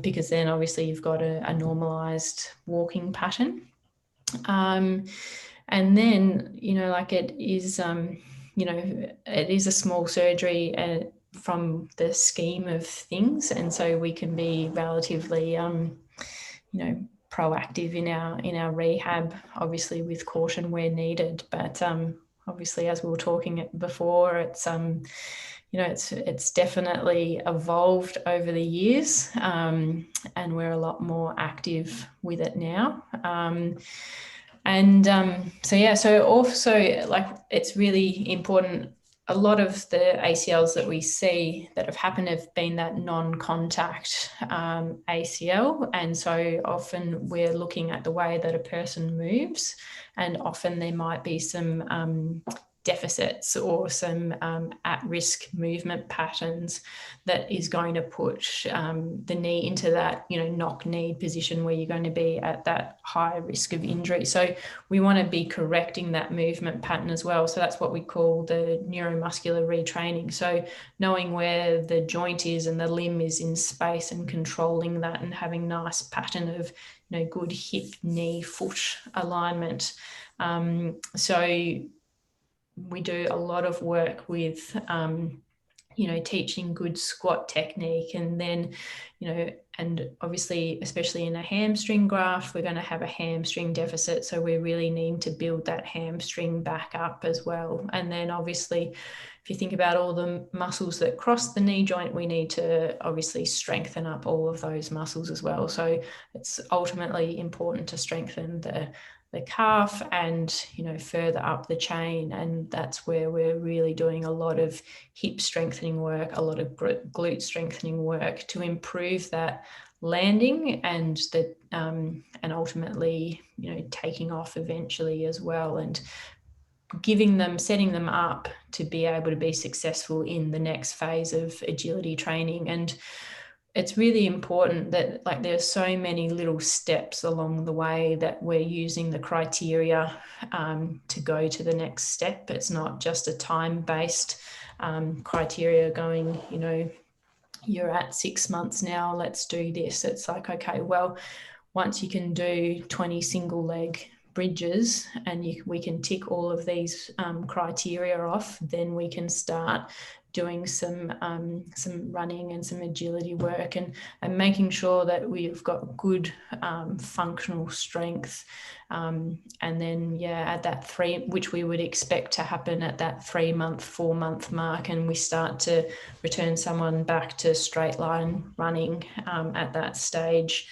because then obviously you've got a normalised walking pattern. And then, it is, it is a small surgery from the scheme of things. And so we can be relatively, proactive in our rehab, obviously with caution where needed. But obviously, as we were talking before, it's, it's definitely evolved over the years, and we're a lot more active with it now. So also, it's really important a lot of the ACLs that we see that have happened have been that non-contact ACL. And so often we're looking at the way that a person moves, and often there might be some deficits or some at-risk movement patterns that is going to push the knee into that, knock-knee position where you're going to be at that high risk of injury. So we want to be correcting that movement pattern as well. So that's what we call the neuromuscular retraining. So knowing where the joint is and the limb is in space and controlling that and having nice pattern of, good hip, knee, foot alignment. So we do a lot of work with, teaching good squat technique, and then, and obviously, especially in a hamstring graft, we're going to have a hamstring deficit. So we really need to build that hamstring back up as well. And then obviously, if you think about all the muscles that cross the knee joint, we need to obviously strengthen up all of those muscles as well. So it's ultimately important to strengthen the calf and, further up the chain. And that's where we're really doing a lot of hip strengthening work, a lot of glute strengthening work to improve that landing and and ultimately, taking off eventually as well, and setting them up to be able to be successful in the next phase of agility training. And it's really important that there's so many little steps along the way that we're using the criteria to go to the next step. It's not just a time-based criteria going, you're at 6 months now, let's do this. It's like, okay, well, once you can do 20 single leg bridges and we can tick all of these criteria off, then we can start doing some running and some agility work, and making sure that we've got good functional strength, and then at that 3, which we would expect to happen at that 3-month, 4-month mark, and we start to return someone back to straight line running at that stage.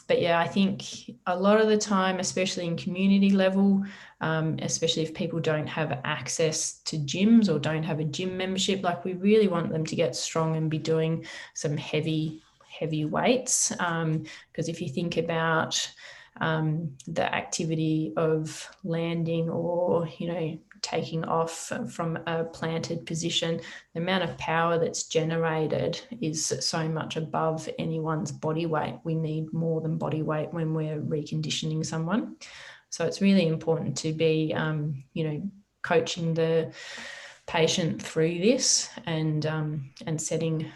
But I think a lot of the time, especially in community level, especially if people don't have access to gyms or don't have a gym membership, we really want them to get strong and be doing some heavy weights. Because if you think about the activity of landing or, taking off from a planted position, the amount of power that's generated is so much above anyone's body weight. We need more than body weight when we're reconditioning someone. So it's really important to be, coaching the patient through this and setting,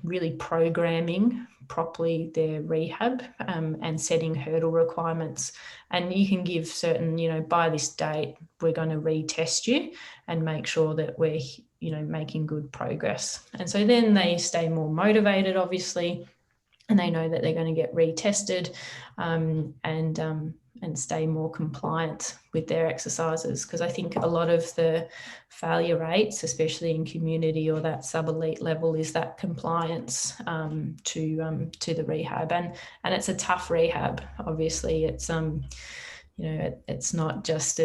really programming properly their rehab and setting hurdle requirements. And you can give certain, by this date, we're going to retest you and make sure that we're, making good progress. And so then they stay more motivated, obviously, and they know that they're going to get retested and stay more compliant with their exercises. Because I think a lot of the failure rates, especially in community or that sub-elite level, is that compliance to the rehab. And it's a tough rehab. Obviously, it's it's not just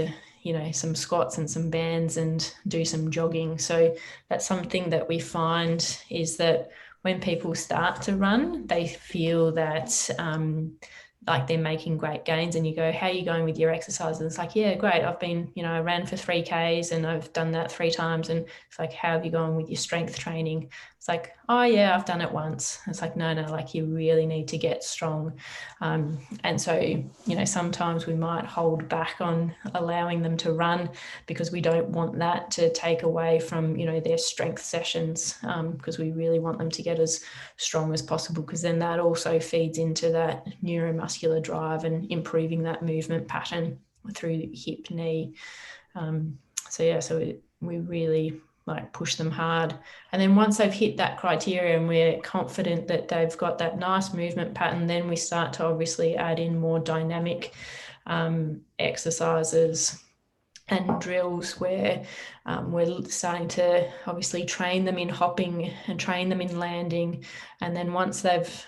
some squats and some bands and do some jogging. So that's something that we find is that when people start to run, they feel that they're making great gains, and you go, how are you going with your exercise? And it's like, yeah, great. I've been, I ran for 3Ks and I've done that 3 times. And it's like, how have you gone with your strength training? It's like, oh yeah, I've done it once. It's like, no, you really need to get strong. And so, sometimes we might hold back on allowing them to run because we don't want that to take away from, their strength sessions, because we really want them to get as strong as possible, because then that also feeds into that neuromuscular drive and improving that movement pattern through hip, knee. So we really push them hard. And then once they've hit that criteria and we're confident that they've got that nice movement pattern, then we start to obviously add in more dynamic exercises and drills where we're starting to obviously train them in hopping and train them in landing. And then once they've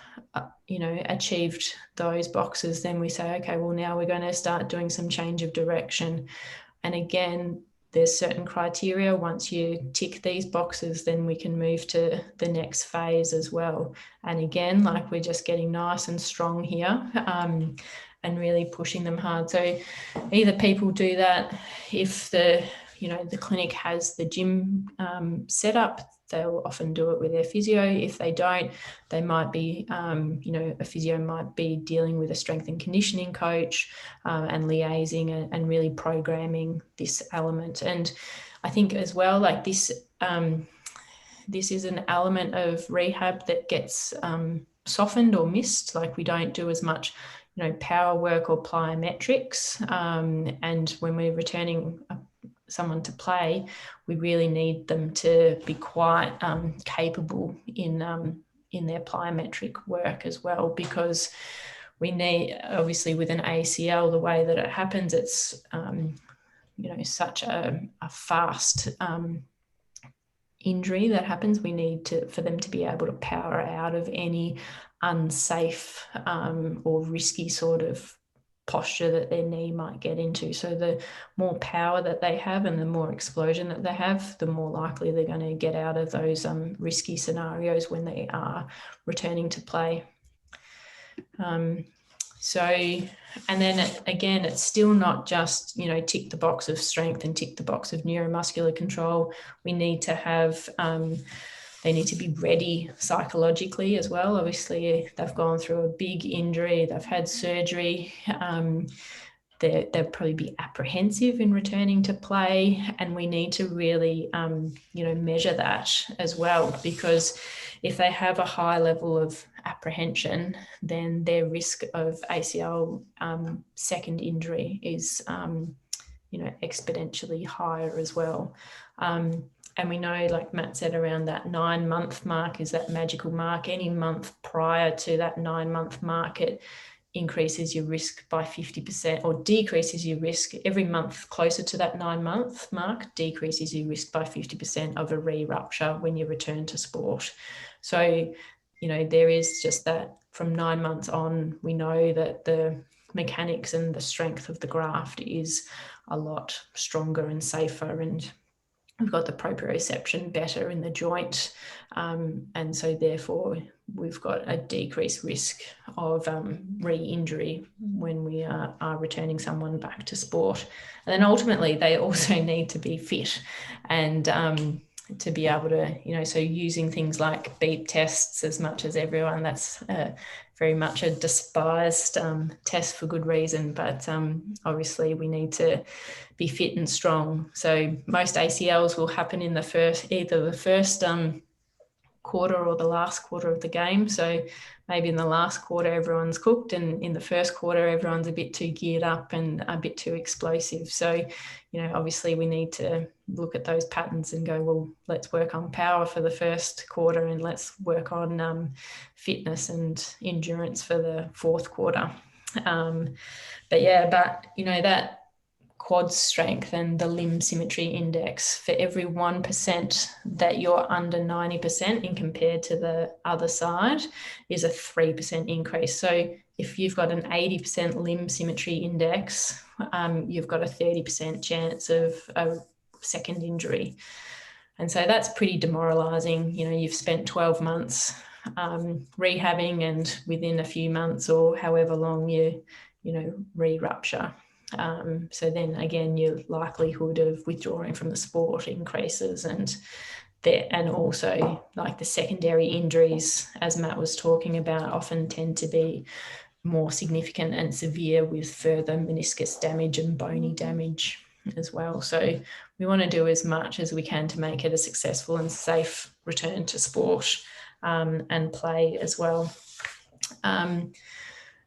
achieved those boxes, then we say, okay, well, now we're going to start doing some change of direction. And again, there's certain criteria. Once you tick these boxes, then we can move to the next phase as well. And again, like, we're just getting nice and strong here, and really pushing them hard. So either people do that if the clinic has the gym set up. They'll often do it with their physio. If they don't, they might be, a physio might be dealing with a strength and conditioning coach, and liaising and really programming this element. And I think as well, like, this is an element of rehab that gets softened or missed. Like, we don't do as much power work or plyometrics, and when we're returning someone to play, we really need them to be quite capable in their plyometric work as well, because we need, obviously with an ACL, the way that it happens, it's such a fast injury that happens. We need for them to be able to power out of any unsafe or risky sort of posture that their knee might get into. So the more power that they have and the more explosion that they have, the more likely they're going to get out of those risky scenarios when they are returning to play. And then again, it's still not just, tick the box of strength and tick the box of neuromuscular control. We need to have, they need to be ready psychologically as well. Obviously, they've gone through a big injury, they've had surgery. They'll probably be apprehensive in returning to play, and we need to really, measure that as well, because if they have a high level of apprehension, then their risk of ACL second injury is, exponentially higher as well. And we know, like Matt said, around that 9-month mark is that magical mark. Any month prior to that 9-month mark, it increases your risk by 50%, or decreases your risk. Every month closer to that 9-month mark decreases your risk by 50% of a re-rupture when you return to sport. So, there is just that from 9 months on, we know that the mechanics and the strength of the graft is a lot stronger and safer, and we've got the proprioception better in the joint, and so therefore we've got a decreased risk of re-injury when we are returning someone back to sport. And then ultimately they also need to be fit, and to be able to, so using things like beep tests as much as everyone, that's very much a despised test for good reason, but obviously we need to be fit and strong. So most ACLs will happen in either the first quarter or the last quarter of the game. So maybe in the last quarter everyone's cooked, and in the first quarter everyone's a bit too geared up and a bit too explosive. So, obviously we need to look at those patterns and go, well, let's work on power for the first quarter, and let's work on fitness and endurance for the fourth quarter. That quad strength and the limb symmetry index, for every 1% that you're under 90% in compared to the other side, is a 3% increase. So if you've got an 80% limb symmetry index, you've got a 30% chance of a second injury. And so that's pretty demoralizing. You've spent 12 months rehabbing, and within a few months or however long you re-rupture. So then again, your likelihood of withdrawing from the sport increases, and also like the secondary injuries, as Matt was talking about, often tend to be more significant and severe, with further meniscus damage and bony damage as well. So we want to do as much as we can to make it a successful and safe return to sport and play as well.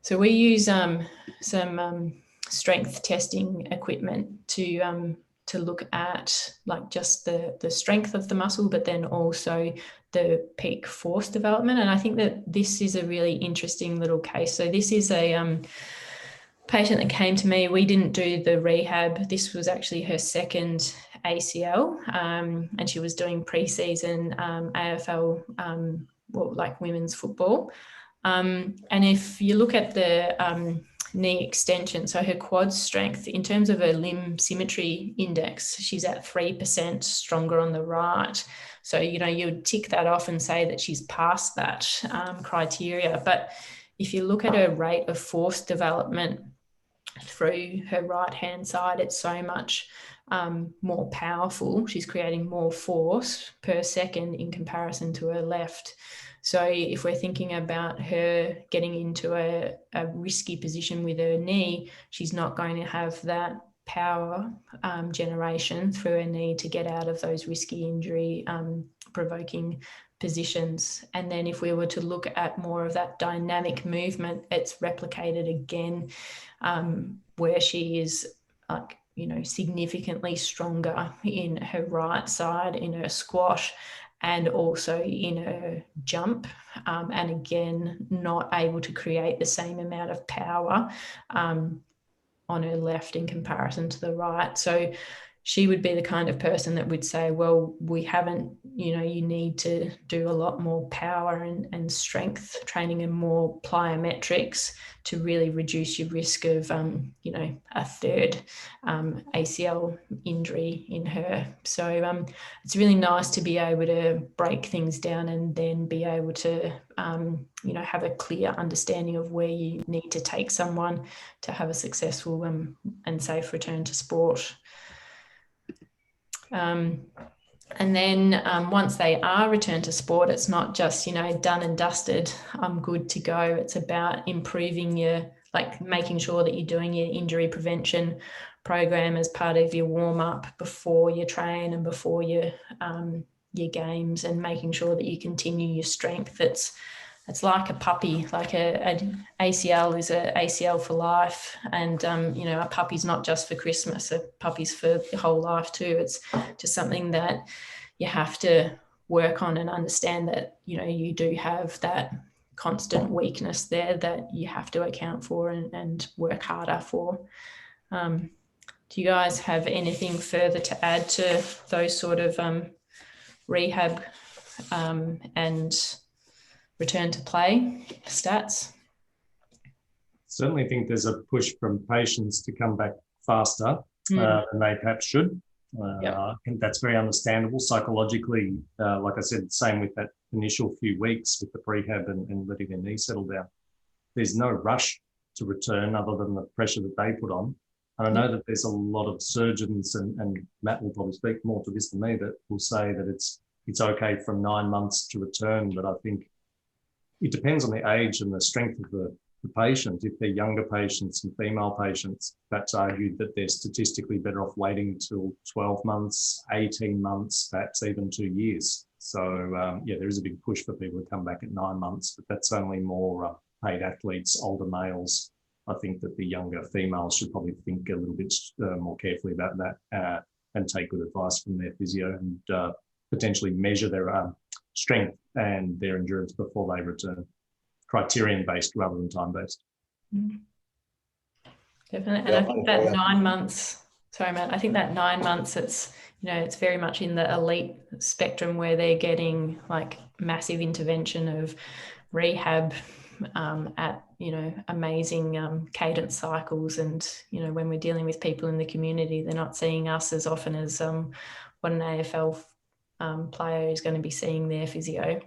So we use some strength testing equipment to look at like just the strength of the muscle, but then also the peak force development. And I think that this is a really interesting little case. So this is a patient that came to me. We didn't do the rehab. This was actually her second ACL, and she was doing pre-season AFL, like women's football. And if you look at the knee extension. So her quad strength, in terms of her limb symmetry index, she's at 3% stronger on the right. So, you know, you'd tick that off and say that she's past that criteria. But if you look at her rate of force development through her right hand side, it's so much more powerful. She's creating more force per second in comparison to her left. So if we're thinking about her getting into a risky position with her knee, she's not going to have that power generation through her knee to get out of those risky injury provoking positions. And then if we were to look at more of that dynamic movement, it's replicated again, where she is, like, you know, significantly stronger in her right side, in her squash, and also in her jump, and again, not able to create the same amount of power on her left in comparison to the right. So she would be the kind of person that would say, well, we haven't, you know, you need to do a lot more power and strength training and more plyometrics to really reduce your risk of, you know, a third ACL injury in her. So it's really nice to be able to break things down and then be able to, you know, have a clear understanding of where you need to take someone to have a successful and safe return to sport. And then once they are returned to sport, it's not just, you know, done and dusted, I'm good to go. It's about improving your, like, making sure that you're doing your injury prevention program as part of your warm up before you train and before your games, and making sure that you continue your strength. It's like a puppy, like an ACL is an ACL for life. And, you know, a puppy's not just for Christmas, a puppy's for your whole life too. It's just something that you have to work on and understand that, you know, you do have that constant weakness there that you have to account for and work harder for. Do you guys have anything further to add to those sort of rehab and return to play stats? Certainly think there's a push from patients to come back faster than they perhaps should. I think that's very understandable psychologically. Like I said, same with that initial few weeks with the prehab and letting their knee settle down. There's no rush to return other than the pressure that they put on. And I know that there's a lot of surgeons, and Matt will probably speak more to this than me, that will say that it's okay from 9 months to return. But I think it depends on the age and the strength of the patient. If they're younger patients and female patients, that's argued that they're statistically better off waiting till 12 months, 18 months, perhaps even 2 years. So, yeah, there is a big push for people to come back at 9 months, but that's only more paid athletes, older males. I think that the younger females should probably think a little bit more carefully about that and take good advice from their physio and potentially measure their strength and their endurance before they return. Criterion-based rather than time-based. Definitely. And I think that 9 months, sorry, Matt, I think that 9 months, it's, you know, it's very much in the elite spectrum where they're getting like massive intervention of rehab at, you know, amazing cadence cycles. And, you know, when we're dealing with people in the community, they're not seeing us as often as what an AFL player is going to be seeing their physio.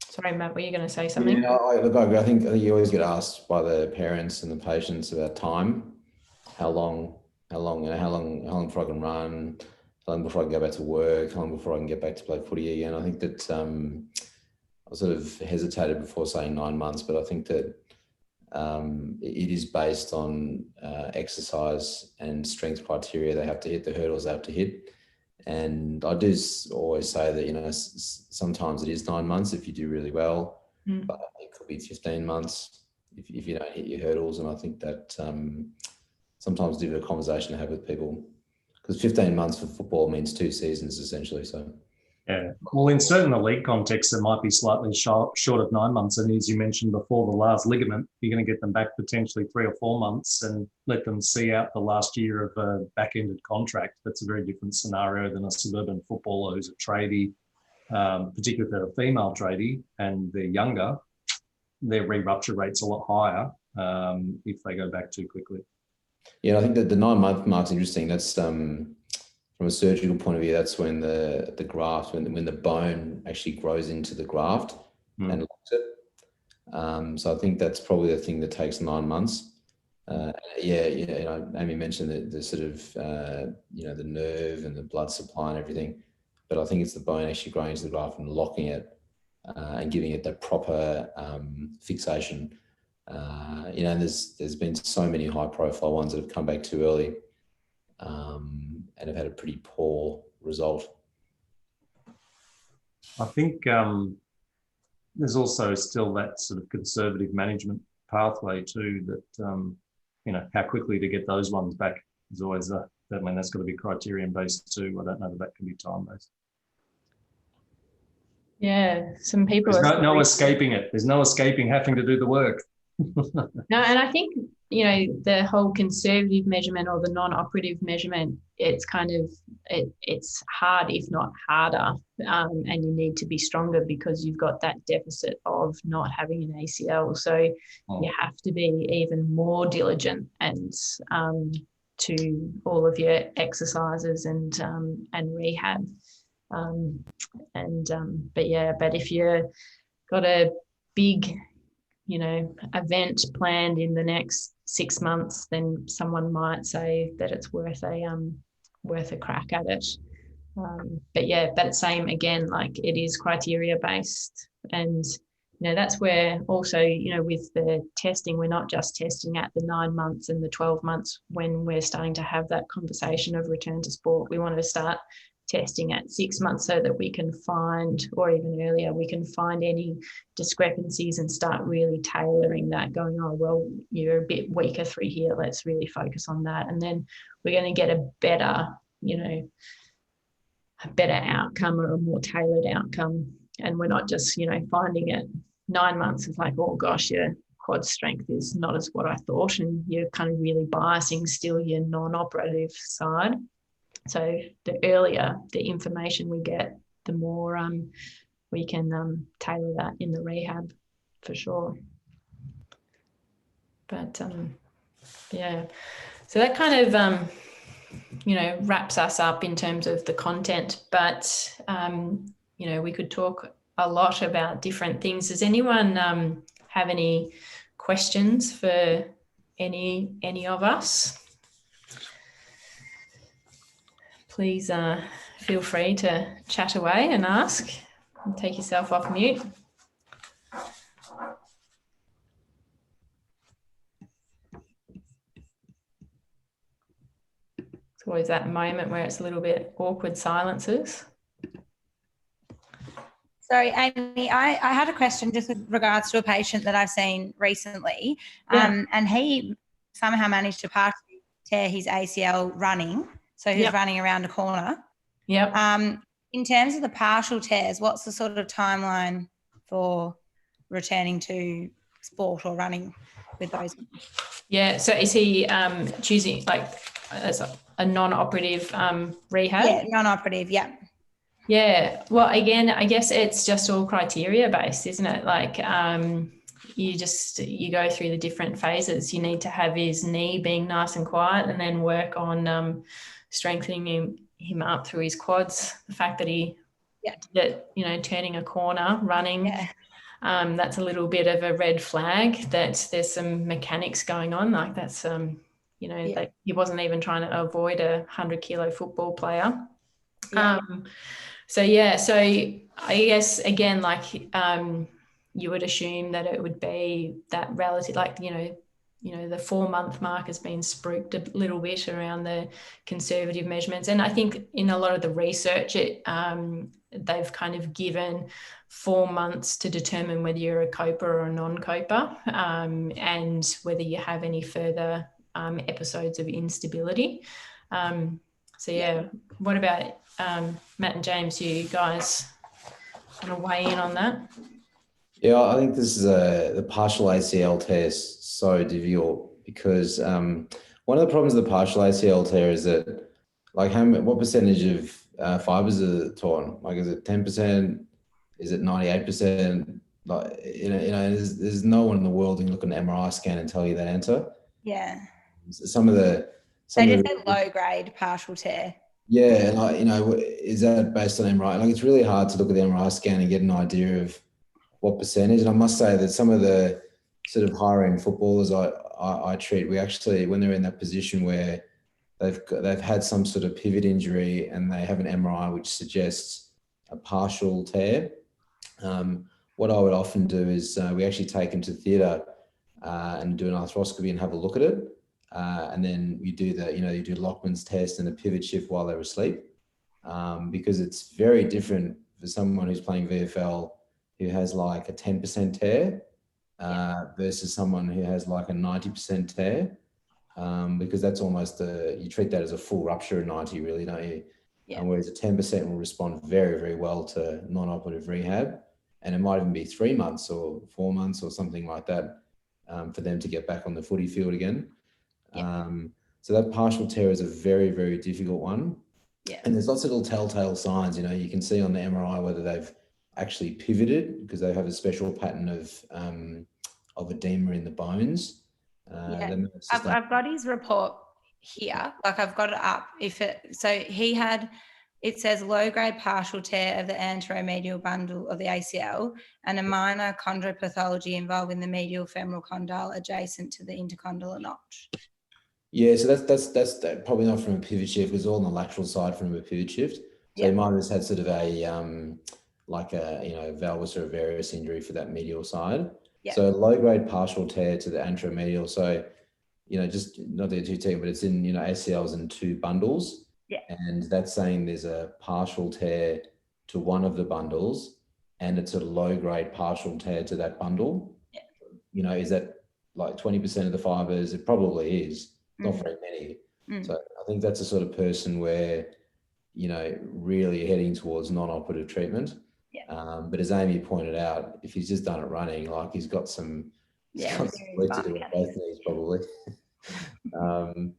Sorry, Matt, were you going to say something? Yeah, I think you always get asked by the parents and the patients about time. How long before I can run? How long before I can go back to work? How long before I can get back to play footy again? I think that I sort of hesitated before saying 9 months, but I think that it is based on exercise and strength criteria. They have to hit the hurdles they have to hit. And I do always say that, you know, sometimes it is 9 months if you do really well, but it could be 15 months if you don't hit your hurdles. And I think that sometimes do a conversation to have with people, because 15 months for football means 2 seasons essentially. So. Yeah, well, in certain elite contexts, it might be slightly short of 9 months. And as you mentioned before, the last ligament, you're going to get them back potentially 3 or 4 months and let them see out the last year of a back-ended contract. That's a very different scenario than a suburban footballer who's a tradie, particularly if they're a female tradie and they're younger. their re-rupture rate's a lot higher if they go back too quickly. Yeah, I think that the 9-month mark's interesting. That's from a surgical point of view, that's when the graft, when the bone actually grows into the graft and locks it. So I think that's probably the thing that takes 9 months. Amy mentioned the sort of, the nerve and the blood supply and everything, but I think it's the bone actually growing into the graft and locking it and giving it that proper fixation. And there's been so many high profile ones that have come back too early and have had a pretty poor result. I think there's also still that sort of conservative management pathway too, that, how quickly to get those ones back is always that's got to be criterion based too. I don't know that can be time based. Yeah, some people. There's no escaping it. There's no escaping having to do the work. No, and I think, the whole conservative measurement or the non-operative measurement, it's kind of, it's hard, if not harder, and you need to be stronger because you've got that deficit of not having an ACL. So you have to be even more diligent and to all of your exercises and rehab. But if you've got a big event planned in the next 6 months, then someone might say that it's worth a crack at it. But same again, like it is criteria based, and that's where also with the testing, we're not just testing at the 9 months and the 12 months when we're starting to have that conversation of return to sport. We want to start testing at 6 months so that we can find, or even earlier, we can find any discrepancies and start really tailoring that, going, oh, well, you're a bit weaker through here, let's really focus on that. And then we're going to get a better outcome or a more tailored outcome. And we're not just, finding it 9 months, it's like, oh gosh, your quad strength is not as what I thought. And you're kind of really biasing still your non-operative side. So the earlier the information we get, the more we can tailor that in the rehab for sure. But so that kind of wraps us up in terms of the content. But we could talk a lot about different things. Does anyone have any questions for any of us? Please feel free to chat away and ask and take yourself off mute. It's always that moment where it's a little bit awkward silences. Sorry, Amy, I had a question just with regards to a patient that I've seen recently, and he somehow managed to partially tear his ACL running. So he was running around a corner. Yep. In terms of the partial tears, what's the sort of timeline for returning to sport or running with those? Yeah. So is he choosing as a non-operative rehab? Yeah, non-operative. Yeah. Yeah. Well, again, I guess it's just all criteria based, isn't it? Like you go through the different phases. You need to have his knee being nice and quiet, and then work on strengthening him up through his quads. The fact that turning a corner, running, that's a little bit of a red flag that there's some mechanics going on. Like that's that he wasn't even trying to avoid a 100-kilo football player. So I guess again, you would assume that it would be that relative, the 4-month mark has been spruiked a little bit around the conservative measurements. And I think in a lot of the research, they've kind of given 4 months to determine whether you're a coper or a non-coper, and whether you have any further episodes of instability. What about Matt and James? You guys want to weigh in on that? Yeah, I think this is the partial ACL tear is so difficult because one of the problems of the partial ACL tear is that, what percentage of fibers are torn? Like, is it 10%? Is it 98%? like, there's no one in the world who can look at an MRI scan and tell you that answer. Yeah. Some of the, They just said low grade partial tear. yeah, like, is that based on MRI? Like, it's really hard to look at the MRI scan and get an idea of what percentage. And I must say that some of the sort of higher end footballers I treat, we actually, when they're in that position where they've had some sort of pivot injury and they have an MRI which suggests a partial tear. What I would often do is we actually take them to theatre and do an arthroscopy and have a look at it. And then you do you do Lockman's test and a pivot shift while they're asleep, because it's very different for someone who's playing VFL who has like a 10% tear versus someone who has like a 90% tear, because that's almost you treat that as a full rupture at 90, really, don't you? Yeah. Whereas a 10% will respond very, very well to non-operative rehab, and it might even be 3 months or 4 months or something like that for them to get back on the footy field again. Yeah. So that partial tear is a very, very difficult one. Yeah. And there's lots of little telltale signs, you can see on the MRI whether they've actually pivoted, because they have a special pattern of edema in the bones. I've got his report here. Like, I've got it up. It says low grade partial tear of the anteromedial bundle of the ACL and a minor chondropathology involving the medial femoral condyle adjacent to the intercondylar notch. Yeah, so that's probably not from a pivot shift. It was all on the lateral side from a pivot shift. So you might have just had sort of a valgus or a varus injury for that medial side. Yeah. So low grade partial tear to the anteromedial. So, just not the too technical, but it's in, ACLs in 2 bundles. Yeah. And that's saying there's a partial tear to one of the bundles and it's a low grade partial tear to that bundle. Yeah. Is that like 20% of the fibers? It probably is. Not very many. So I think that's a sort of person where, really heading towards non-operative treatment. Yeah. But as Amy pointed out, if he's just done it running, like he's got some work to do on both knees probably.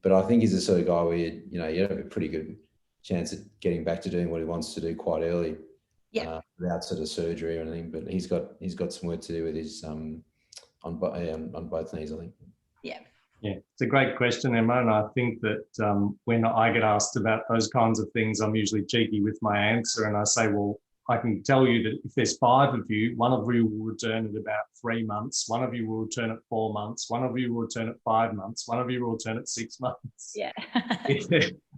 But I think he's the sort of guy where you have a pretty good chance at getting back to doing what he wants to do quite early. Yeah. Without sort of surgery or anything. But he's got some work to do with his on both knees, I think. Yeah. Yeah, it's a great question, Emma. And I think that when I get asked about those kinds of things, I'm usually cheeky with my answer. And I say, well, I can tell you that if there's 5 of you, one of you will return at about 3 months. One of you will return at 4 months. One of you will return at 5 months. One of you will return at 6 months. Yeah.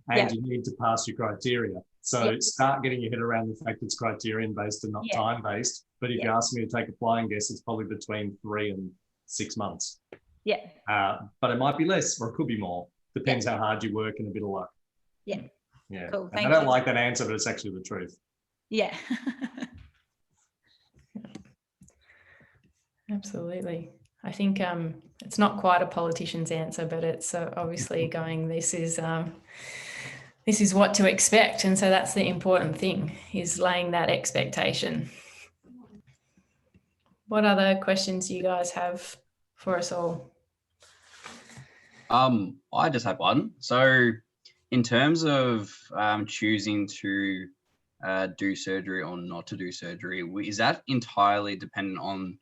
And you need to pass your criteria. So start getting your head around the fact it's criterion-based and not time-based. But if you ask me to take a flying guess, it's probably between 3 and 6 months. Yeah. But it might be less or it could be more. Depends how hard you work and a bit of luck. Yeah. Yeah. Cool. I don't like that answer, but it's actually the truth. Yeah. Absolutely. I think it's not quite a politician's answer, but it's obviously going, this is what to expect. And so that's the important thing, is laying that expectation. What other questions do you guys have for us all? I just had one. So in terms of choosing to do surgery or not to do surgery, is that entirely dependent on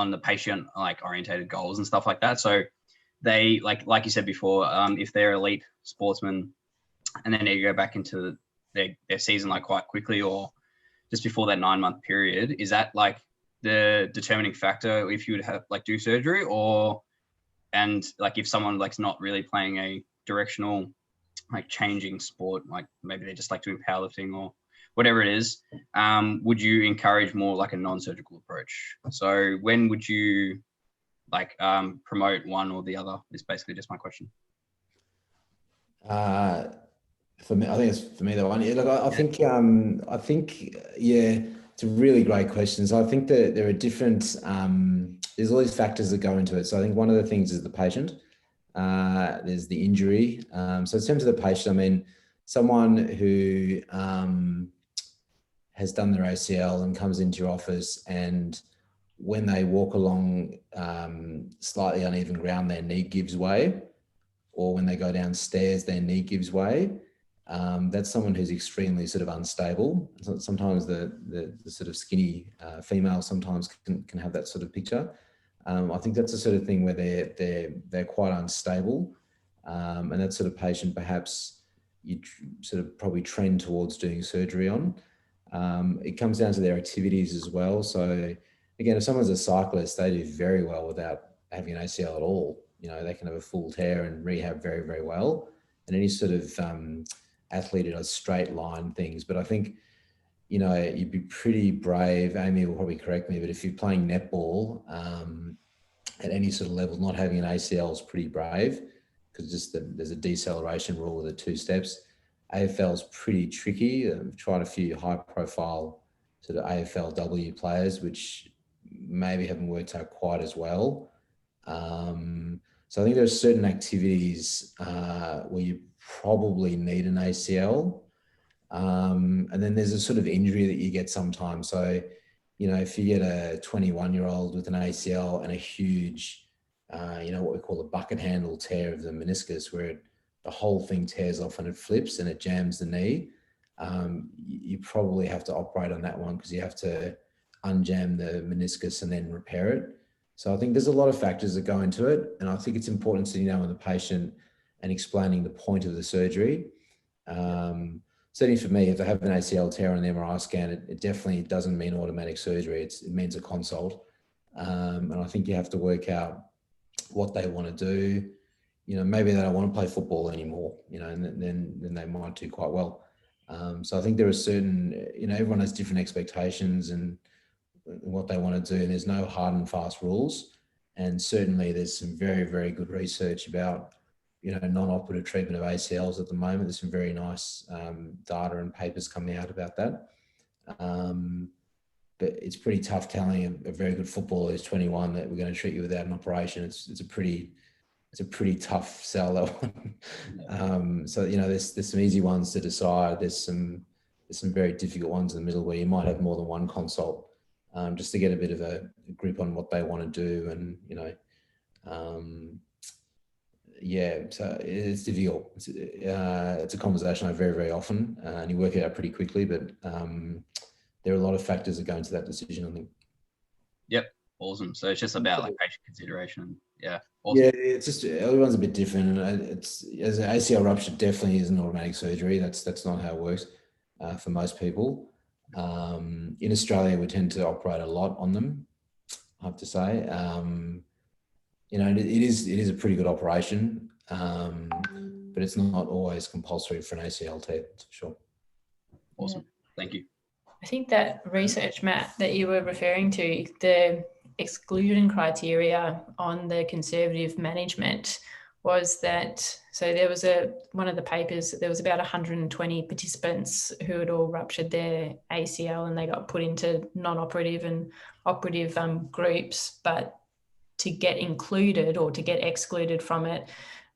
the patient orientated goals and stuff like that? So they like you said before, if they're elite sportsmen and then they go back into their season quite quickly or just before that 9-month period, is that the determining factor if you would have do surgery, and if someone not really playing a directional changing sport, maybe they just like doing powerlifting or whatever it is, would you encourage more a non-surgical approach? So when would you promote one or the other is basically just my question. For me, I think it's for me the one. Yeah, look, I think it's a really great question. So I think that there are different, there's all these factors that go into it. So I think one of the things is the patient. There's the injury. So in terms of the patient, I mean, someone who has done their ACL and comes into your office, and when they walk along slightly uneven ground, their knee gives way, or when they go downstairs, their knee gives way. that's someone who's extremely sort of unstable. So sometimes the sort of skinny female sometimes can have that sort of picture. I think that's the sort of thing where they're quite unstable, and that sort of patient perhaps you sort of probably trend towards doing surgery on. It comes down to their activities as well. So again, if someone's a cyclist, they do very well without having an ACL at all. You know, they can have a full tear and rehab very, very well. And any sort of athlete who does straight line things. But I think, you know, you'd be pretty brave. Amy will probably correct me, but if you're playing netball at any sort of level, not having an ACL is pretty brave, because there's a deceleration rule with the 2 steps. AFL is pretty tricky. I've tried a few high profile sort of AFLW players, which maybe haven't worked out quite as well. So I think there are certain activities where you probably need an ACL. And then there's a sort of injury that you get sometimes. So, you know, if you get a 21-year-old with an ACL and a huge, you know, what we call a bucket handle tear of the meniscus, where the whole thing tears off and it flips and it jams the knee, you probably have to operate on that one, because you have to unjam the meniscus and then repair it. So I think there's a lot of factors that go into it. And I think it's important sitting down with the patient and explaining the point of the surgery. Certainly for me, if they have an ACL tear on an MRI scan, it definitely doesn't mean automatic surgery. It means a consult. And I think you have to work out what they want to do. You know, maybe they don't want to play football anymore, you know, and then they might do quite well. So I think there are certain, you know, everyone has different expectations and what they want to do. And there's no hard and fast rules. And certainly there's some very, very good research about, you know, non-operative treatment of ACLs at the moment. There's some very nice data and papers coming out about that. But it's pretty tough telling a very good footballer who's 21 that we're going to treat you without an operation. It's a pretty tough sell, that one. So, you know, there's some easy ones to decide. There's some very difficult ones in the middle where you might have more than one consult, just to get a bit of a grip on what they want to do. And, you know, yeah, so it's difficult. It's a conversation I have very, very often, and you work it out pretty quickly, but there are a lot of factors that go into that decision, I think. Yep. Awesome. So it's just about like patient consideration. Yeah. Awesome. Yeah, it's just everyone's a bit different, and it's, as an ACL rupture definitely isn't automatic surgery. That's not how it works for most people. In Australia, we tend to operate a lot on them, I have to say. You know, it is a pretty good operation, but it's not always compulsory for an ACL tear, for sure. Awesome. Thank you. I think that research, Matt, that you were referring to, the exclusion criteria on the conservative management was that, so there was one of the papers, there was about 120 participants who had all ruptured their ACL, and they got put into non-operative and operative groups, but to get included or to get excluded from it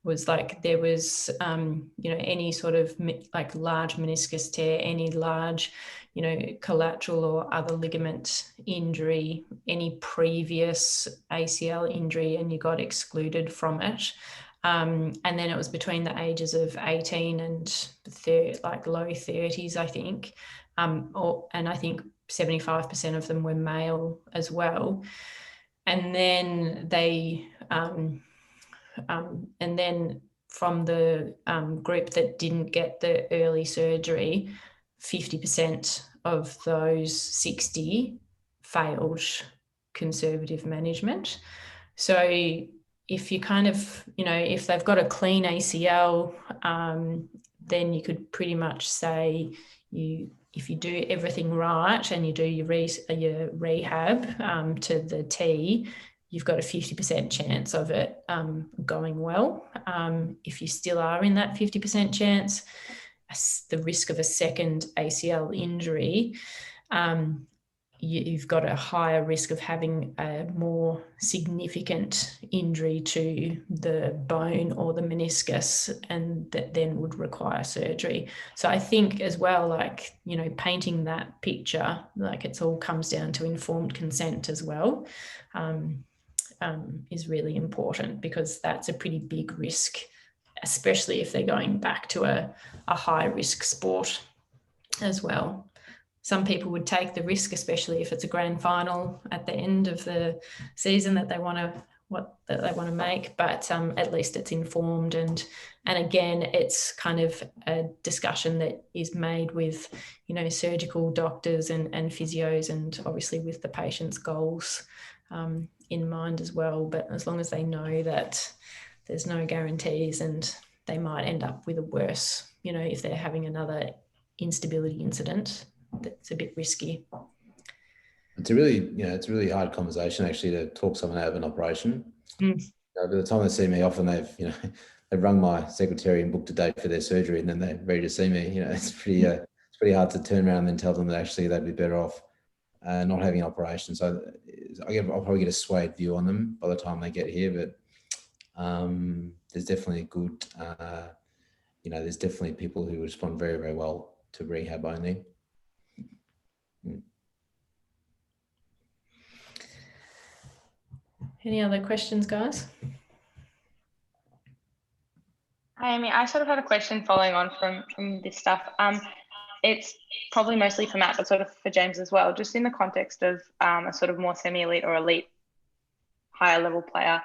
was like there was, you know, any sort of like large meniscus tear, any large, you know, collateral or other ligament injury, any previous ACL injury, and you got excluded from it. And then it was between the ages of 18 and like low 30s, I think. And I think 75% of them were male as well. And then they, and then from the group that didn't get the early surgery, 50% of those 60 failed conservative management. So if you kind of, you know, if they've got a clean ACL, then you could pretty much say if you do everything right and you do your rehab to the T, you've got a 50% chance of it going well. If you still are in that 50% chance, the risk of a second ACL injury, you've got a higher risk of having a more significant injury to the bone or the meniscus, and that then would require surgery. So I think as well, like, you know, painting that picture, like it's all comes down to informed consent as well, is really important, because that's a pretty big risk especially if they're going back to a high risk sport as well. Some people would take the risk, especially if it's a grand final at the end of the season that they want to make, but at least it's informed, and again, it's kind of a discussion that is made with, you know, surgical doctors and physios, and obviously with the patient's goals in mind as well. But as long as they know that there's no guarantees, and they might end up with a worse, you know, if they're having another instability incident, that's a bit risky. It's a really hard conversation actually to talk someone out of an operation. You know, by the time they see me, often they've rung my secretary and booked a date for their surgery, and then they're ready to see me. You know, it's pretty hard to turn around and then tell them that actually they'd be better off not having an operation. So I'll probably get a swayed view on them by the time they get here, but there's definitely a good, there's definitely people who respond very, very well to rehab only. Any other questions, guys? Hi, Amy. I sort of had a question following on from this stuff. It's probably mostly for Matt, but sort of for James as well, just in the context of a sort of more semi-elite or elite higher level player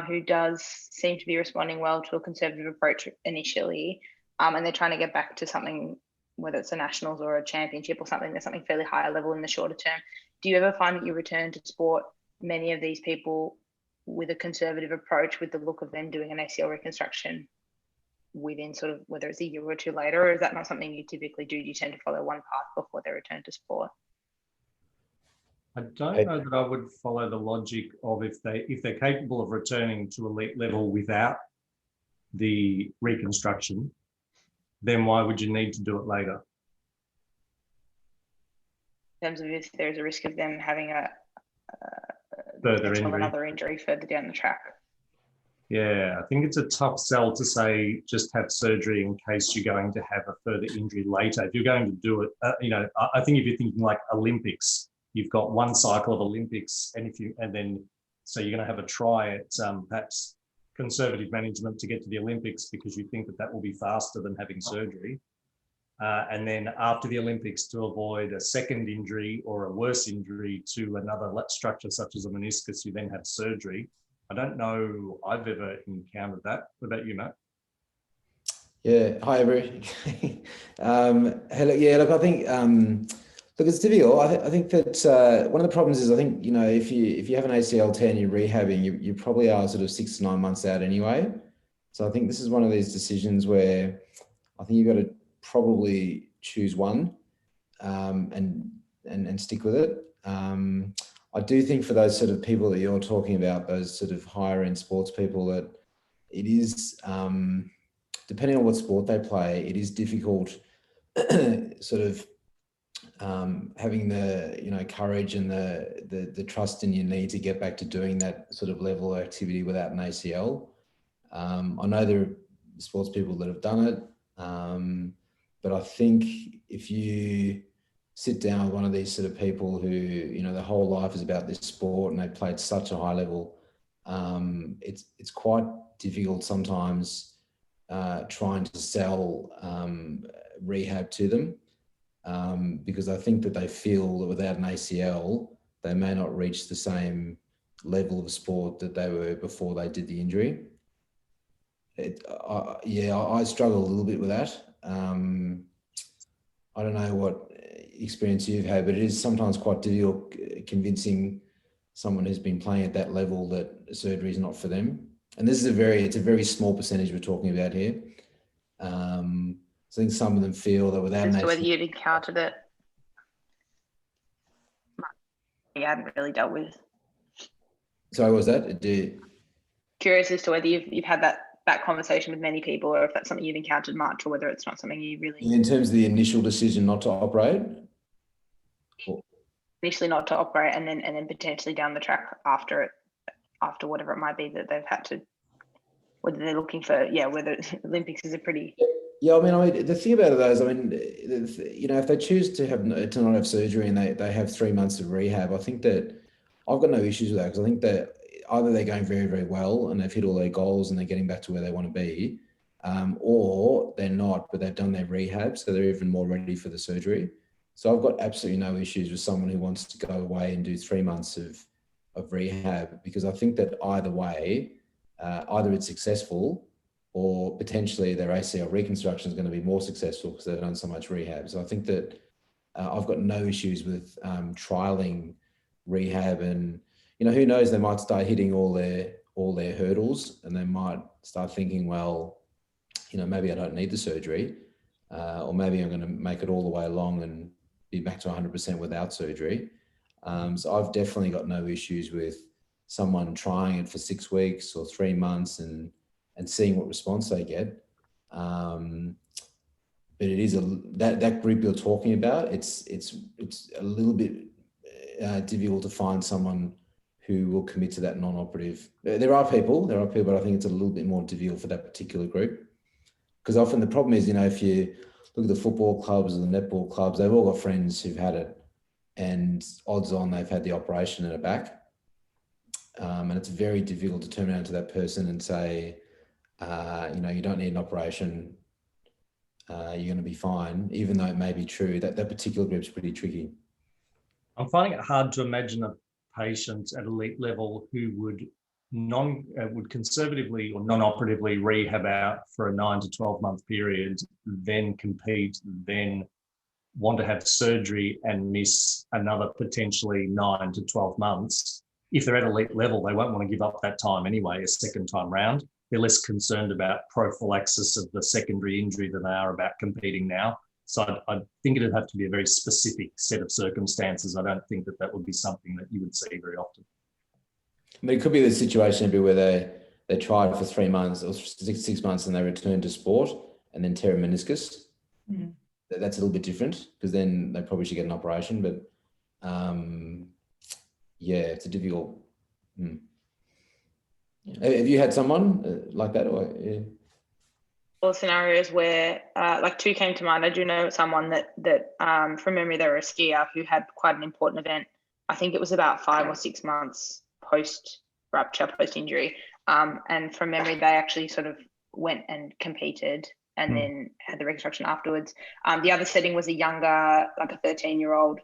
who does seem to be responding well to a conservative approach initially, and they're trying to get back to something, whether it's a nationals or a championship or something, there's something fairly higher level in the shorter term. Do you ever find that you return to sport many of these people with a conservative approach, with the look of them doing an ACL reconstruction within sort of, whether it's a year or two later, or is that not something you typically do? You tend to follow one path before they return to sport? I don't know that I would follow the logic of if they're capable of returning to elite level without the reconstruction, then why would you need to do it later? In terms of if there's a risk of them having a another injury further down the track. Yeah, I think it's a tough sell to say just have surgery in case you're going to have a further injury later. If you're going to do it, I think if you're thinking like Olympics, you've got one cycle of Olympics, so you're going to have a try at perhaps conservative management to get to the Olympics because you think that will be faster than having surgery. And then after the Olympics, to avoid a second injury or a worse injury to another structure such as a meniscus, you then have surgery. I don't know I've ever encountered that. What about you, Matt? Yeah, hi everybody. Hello. Yeah, look, I think look, it's difficult. I think that one of the problems is, I think, you know, if you have an ACL tear and you're rehabbing, you probably are sort of 6 to 9 months out anyway. So I think this is one of these decisions where I think you've got to probably choose one and stick with it. I do think for those sort of people that you're talking about, those sort of higher end sports people, that it is, depending on what sport they play, it is difficult sort of having the, you know, courage and the trust in your knee to get back to doing that sort of level of activity without an ACL. I know there are sports people that have done it, but I think if you sit down with one of these sort of people who, you know, their whole life is about this sport and they played such a high level, it's quite difficult sometimes trying to sell rehab to them, because I think that they feel that without an ACL, they may not reach the same level of sport that they were before they did the injury. I struggle a little bit with that. I don't know what experience you've had, but it is sometimes quite difficult convincing someone who's been playing at that level that surgery is not for them. And this is it's a very small percentage we're talking about here. So I think some of them feel that without as to whether you've encountered it, you hadn't really dealt with. Sorry, what was that? Curious as to whether you've had that conversation with many people, or if that's something you've encountered much, or whether it's not something you really. In terms of the initial decision not to operate? Initially not to operate, and then potentially down the track after whatever it might be that they've had to, whether they're looking for, whether Olympics is a pretty. Yeah, I mean, the thing about it though is, I mean, you know, if they choose to not have surgery and they have 3 months of rehab, I think that I've got no issues with that, because I think that either they're going very, very well and they've hit all their goals and they're getting back to where they want to be, or they're not, but they've done their rehab, so they're even more ready for the surgery. So I've got absolutely no issues with someone who wants to go away and do 3 months of rehab, because I think that either way, either it's successful or potentially their ACL reconstruction is going to be more successful because they've done so much rehab. So I think that I've got no issues with trialing rehab, and who knows, they might start hitting all their hurdles, and they might start thinking, well, maybe I don't need the surgery, or maybe I'm going to make it all the way along and be back to 100% without surgery. So I've definitely got no issues with someone trying it for 6 weeks or 3 months and seeing what response they get. But it is that group you're talking about. It's a little bit difficult to find someone who will commit to that non-operative. There are people, but I think it's a little bit more difficult for that particular group. Because often the problem is, if you look at the football clubs or the netball clubs, they've all got friends who've had it, and odds on they've had the operation in a back. And it's very difficult to turn around to that person and say, you don't need an operation. You're going to be fine, even though it may be true. That particular group's pretty tricky. I'm finding it hard to imagine a patient at elite level who would conservatively or non-operatively rehab out for a 9 to 12 month period, then compete, then want to have surgery and miss another potentially 9 to 12 months. If they're at elite level, they won't want to give up that time anyway, a second time round. They're less concerned about prophylaxis of the secondary injury than they are about competing now. So I think it'd have to be a very specific set of circumstances. I don't think that would be something that you would see very often. I mean, it could be the situation where they tried for 3 months or 6 months and they return to sport and then tear a meniscus. Mm-hmm. That's a little bit different, because then they probably should get an operation. But it's a difficult. Yeah. Have you had someone like that? Or scenarios where like two came to mind. I do know someone that from memory, they were a skier who had quite an important event. I think it was about 5 or 6 months post rupture, post injury, and from memory they actually sort of went and competed and then had the reconstruction afterwards. The other setting was a younger, like a 13-year-old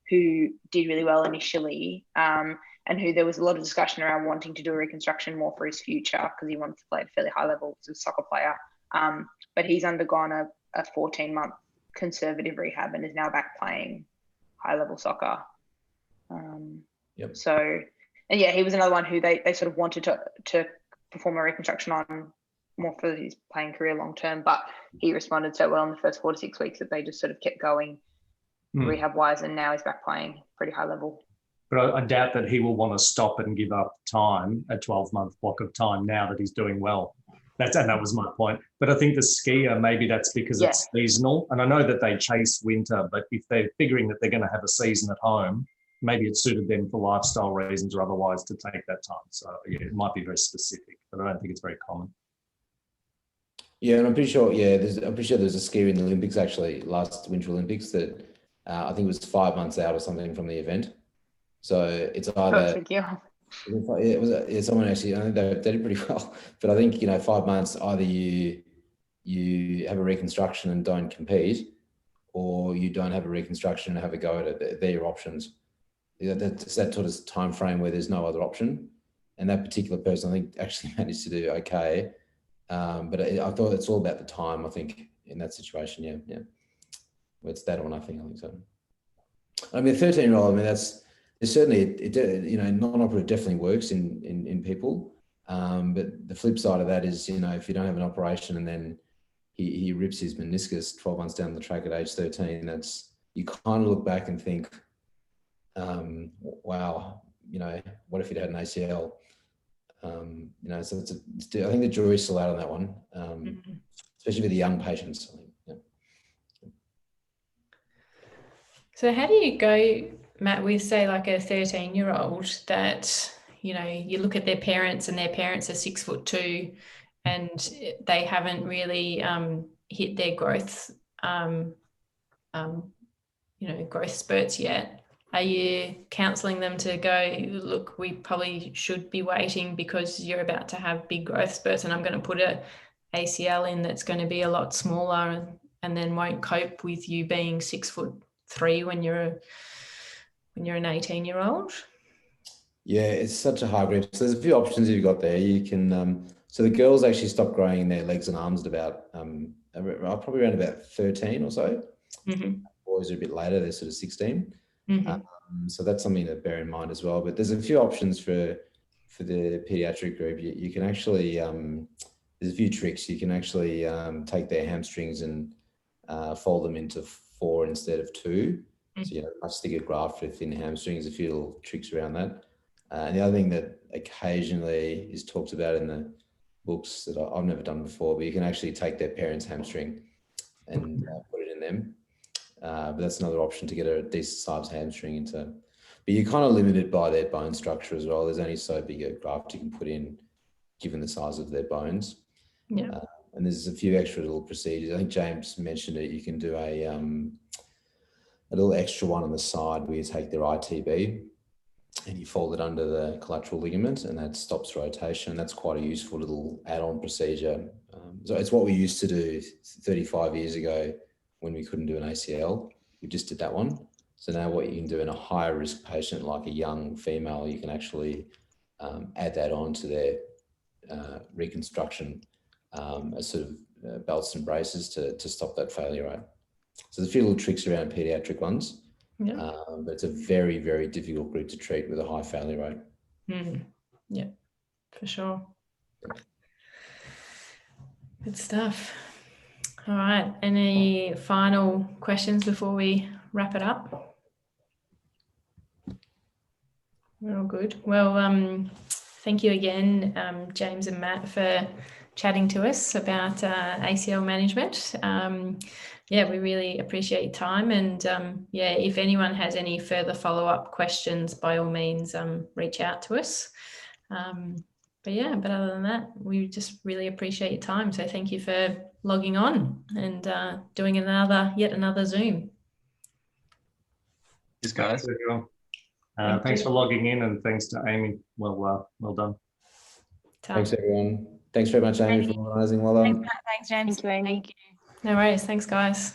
who did really well initially, and who there was a lot of discussion around wanting to do a reconstruction more for his future because he wanted to play at a fairly high level as a soccer player. But he's undergone a 14-month conservative rehab and is now back playing high-level soccer. So, and yeah, he was another one who they sort of wanted to perform a reconstruction on more for his playing career long-term, but he responded so well in the first 4 to 6 weeks that they just sort of kept going rehab-wise, and now he's back playing pretty high level. But I doubt that he will want to stop and give up time, a 12-month block of time, now that he's doing well. And that was my point. But I think the skier, maybe that's because it's seasonal. And I know that they chase winter, but if they're figuring that they're going to have a season at home, maybe it suited them for lifestyle reasons or otherwise to take that time. So yeah, it might be very specific, but I don't think it's very common. Yeah, and I'm pretty sure there's a skier in the Olympics, actually, last Winter Olympics, that I think it was 5 months out or something from the event. So it's either it was someone actually, I think they did pretty well, but I think 5 months, either you have a reconstruction and don't compete, or you don't have a reconstruction and have a go at it. They're your options. That's that sort of time frame where there's no other option, and that particular person, I think, actually managed to do okay. But I thought it's all about the time, I think, in that situation. Yeah. It's that one, I think so. I mean, 13-year-old, I mean, there's certainly, non-operative definitely works in people. But the flip side of that is, if you don't have an operation and then he rips his meniscus 12 months down the track at age 13, you kind of look back and think, wow, what if he'd had an ACL? So I think the jury's still out on that one, especially with the young patients, I think. Yeah. So how do you go, Matt, with say like a 13-year-old that, you look at their parents and their parents are 6'2" and they haven't really hit their growth, growth spurts yet? Are you counselling them to go, look, we probably should be waiting because you're about to have big growth spurts, and I'm going to put ACL in that's going to be a lot smaller and then won't cope with you being 6'3" when you're an 18-year-old? Yeah, it's such a high grip. So there's a few options you've got there. You can, so the girls actually stop growing their legs and arms at about, probably around about 13 or so. Mm-hmm. Boys are a bit later, they're sort of 16. Mm-hmm. So that's something to bear in mind as well. But there's a few options for the pediatric group. You can actually, there's a few tricks. You can actually take their hamstrings and fold them into 4 instead of 2. So, you know, much thicker graft for thin hamstrings, a few little tricks around that. And the other thing that occasionally is talked about in the books that I've never done before, but you can actually take their parents' hamstring and put it in them. But that's another option to get a decent sized hamstring into. But you're kind of limited by their bone structure as well. There's only so big a graft you can put in, given the size of their bones. Yeah. And there's a few extra little procedures. I think James mentioned it. You can do a little extra one on the side where you take their ITB and you fold it under the collateral ligament, and that stops rotation. That's quite a useful little add-on procedure. So it's what we used to do 35 years ago when we couldn't do an ACL. We just did that one. So now what you can do in a higher risk patient, like a young female, you can actually add that on to their reconstruction as sort of belts and braces to stop that failure rate. So there's a few little tricks around pediatric ones. Yeah. But it's a very, very difficult group to treat with a high failure rate. Yeah, for sure. Good stuff. All right. Any final questions before we wrap it up? We're all good. Well, thank you again, James and Matt, for chatting to us about ACL management. Yeah, we really appreciate your time. And yeah, if anyone has any further follow-up questions, by all means, reach out to us. But yeah, but other than that, we just really appreciate your time. So thank you for logging on and doing yet another Zoom. Thanks, guys. Thanks for logging in, and thanks to Amy. Well done. Thanks, everyone. Thanks very much, Amy, for organising. Well done. Thanks, James. Thank you, Amy. No worries. Thanks, guys.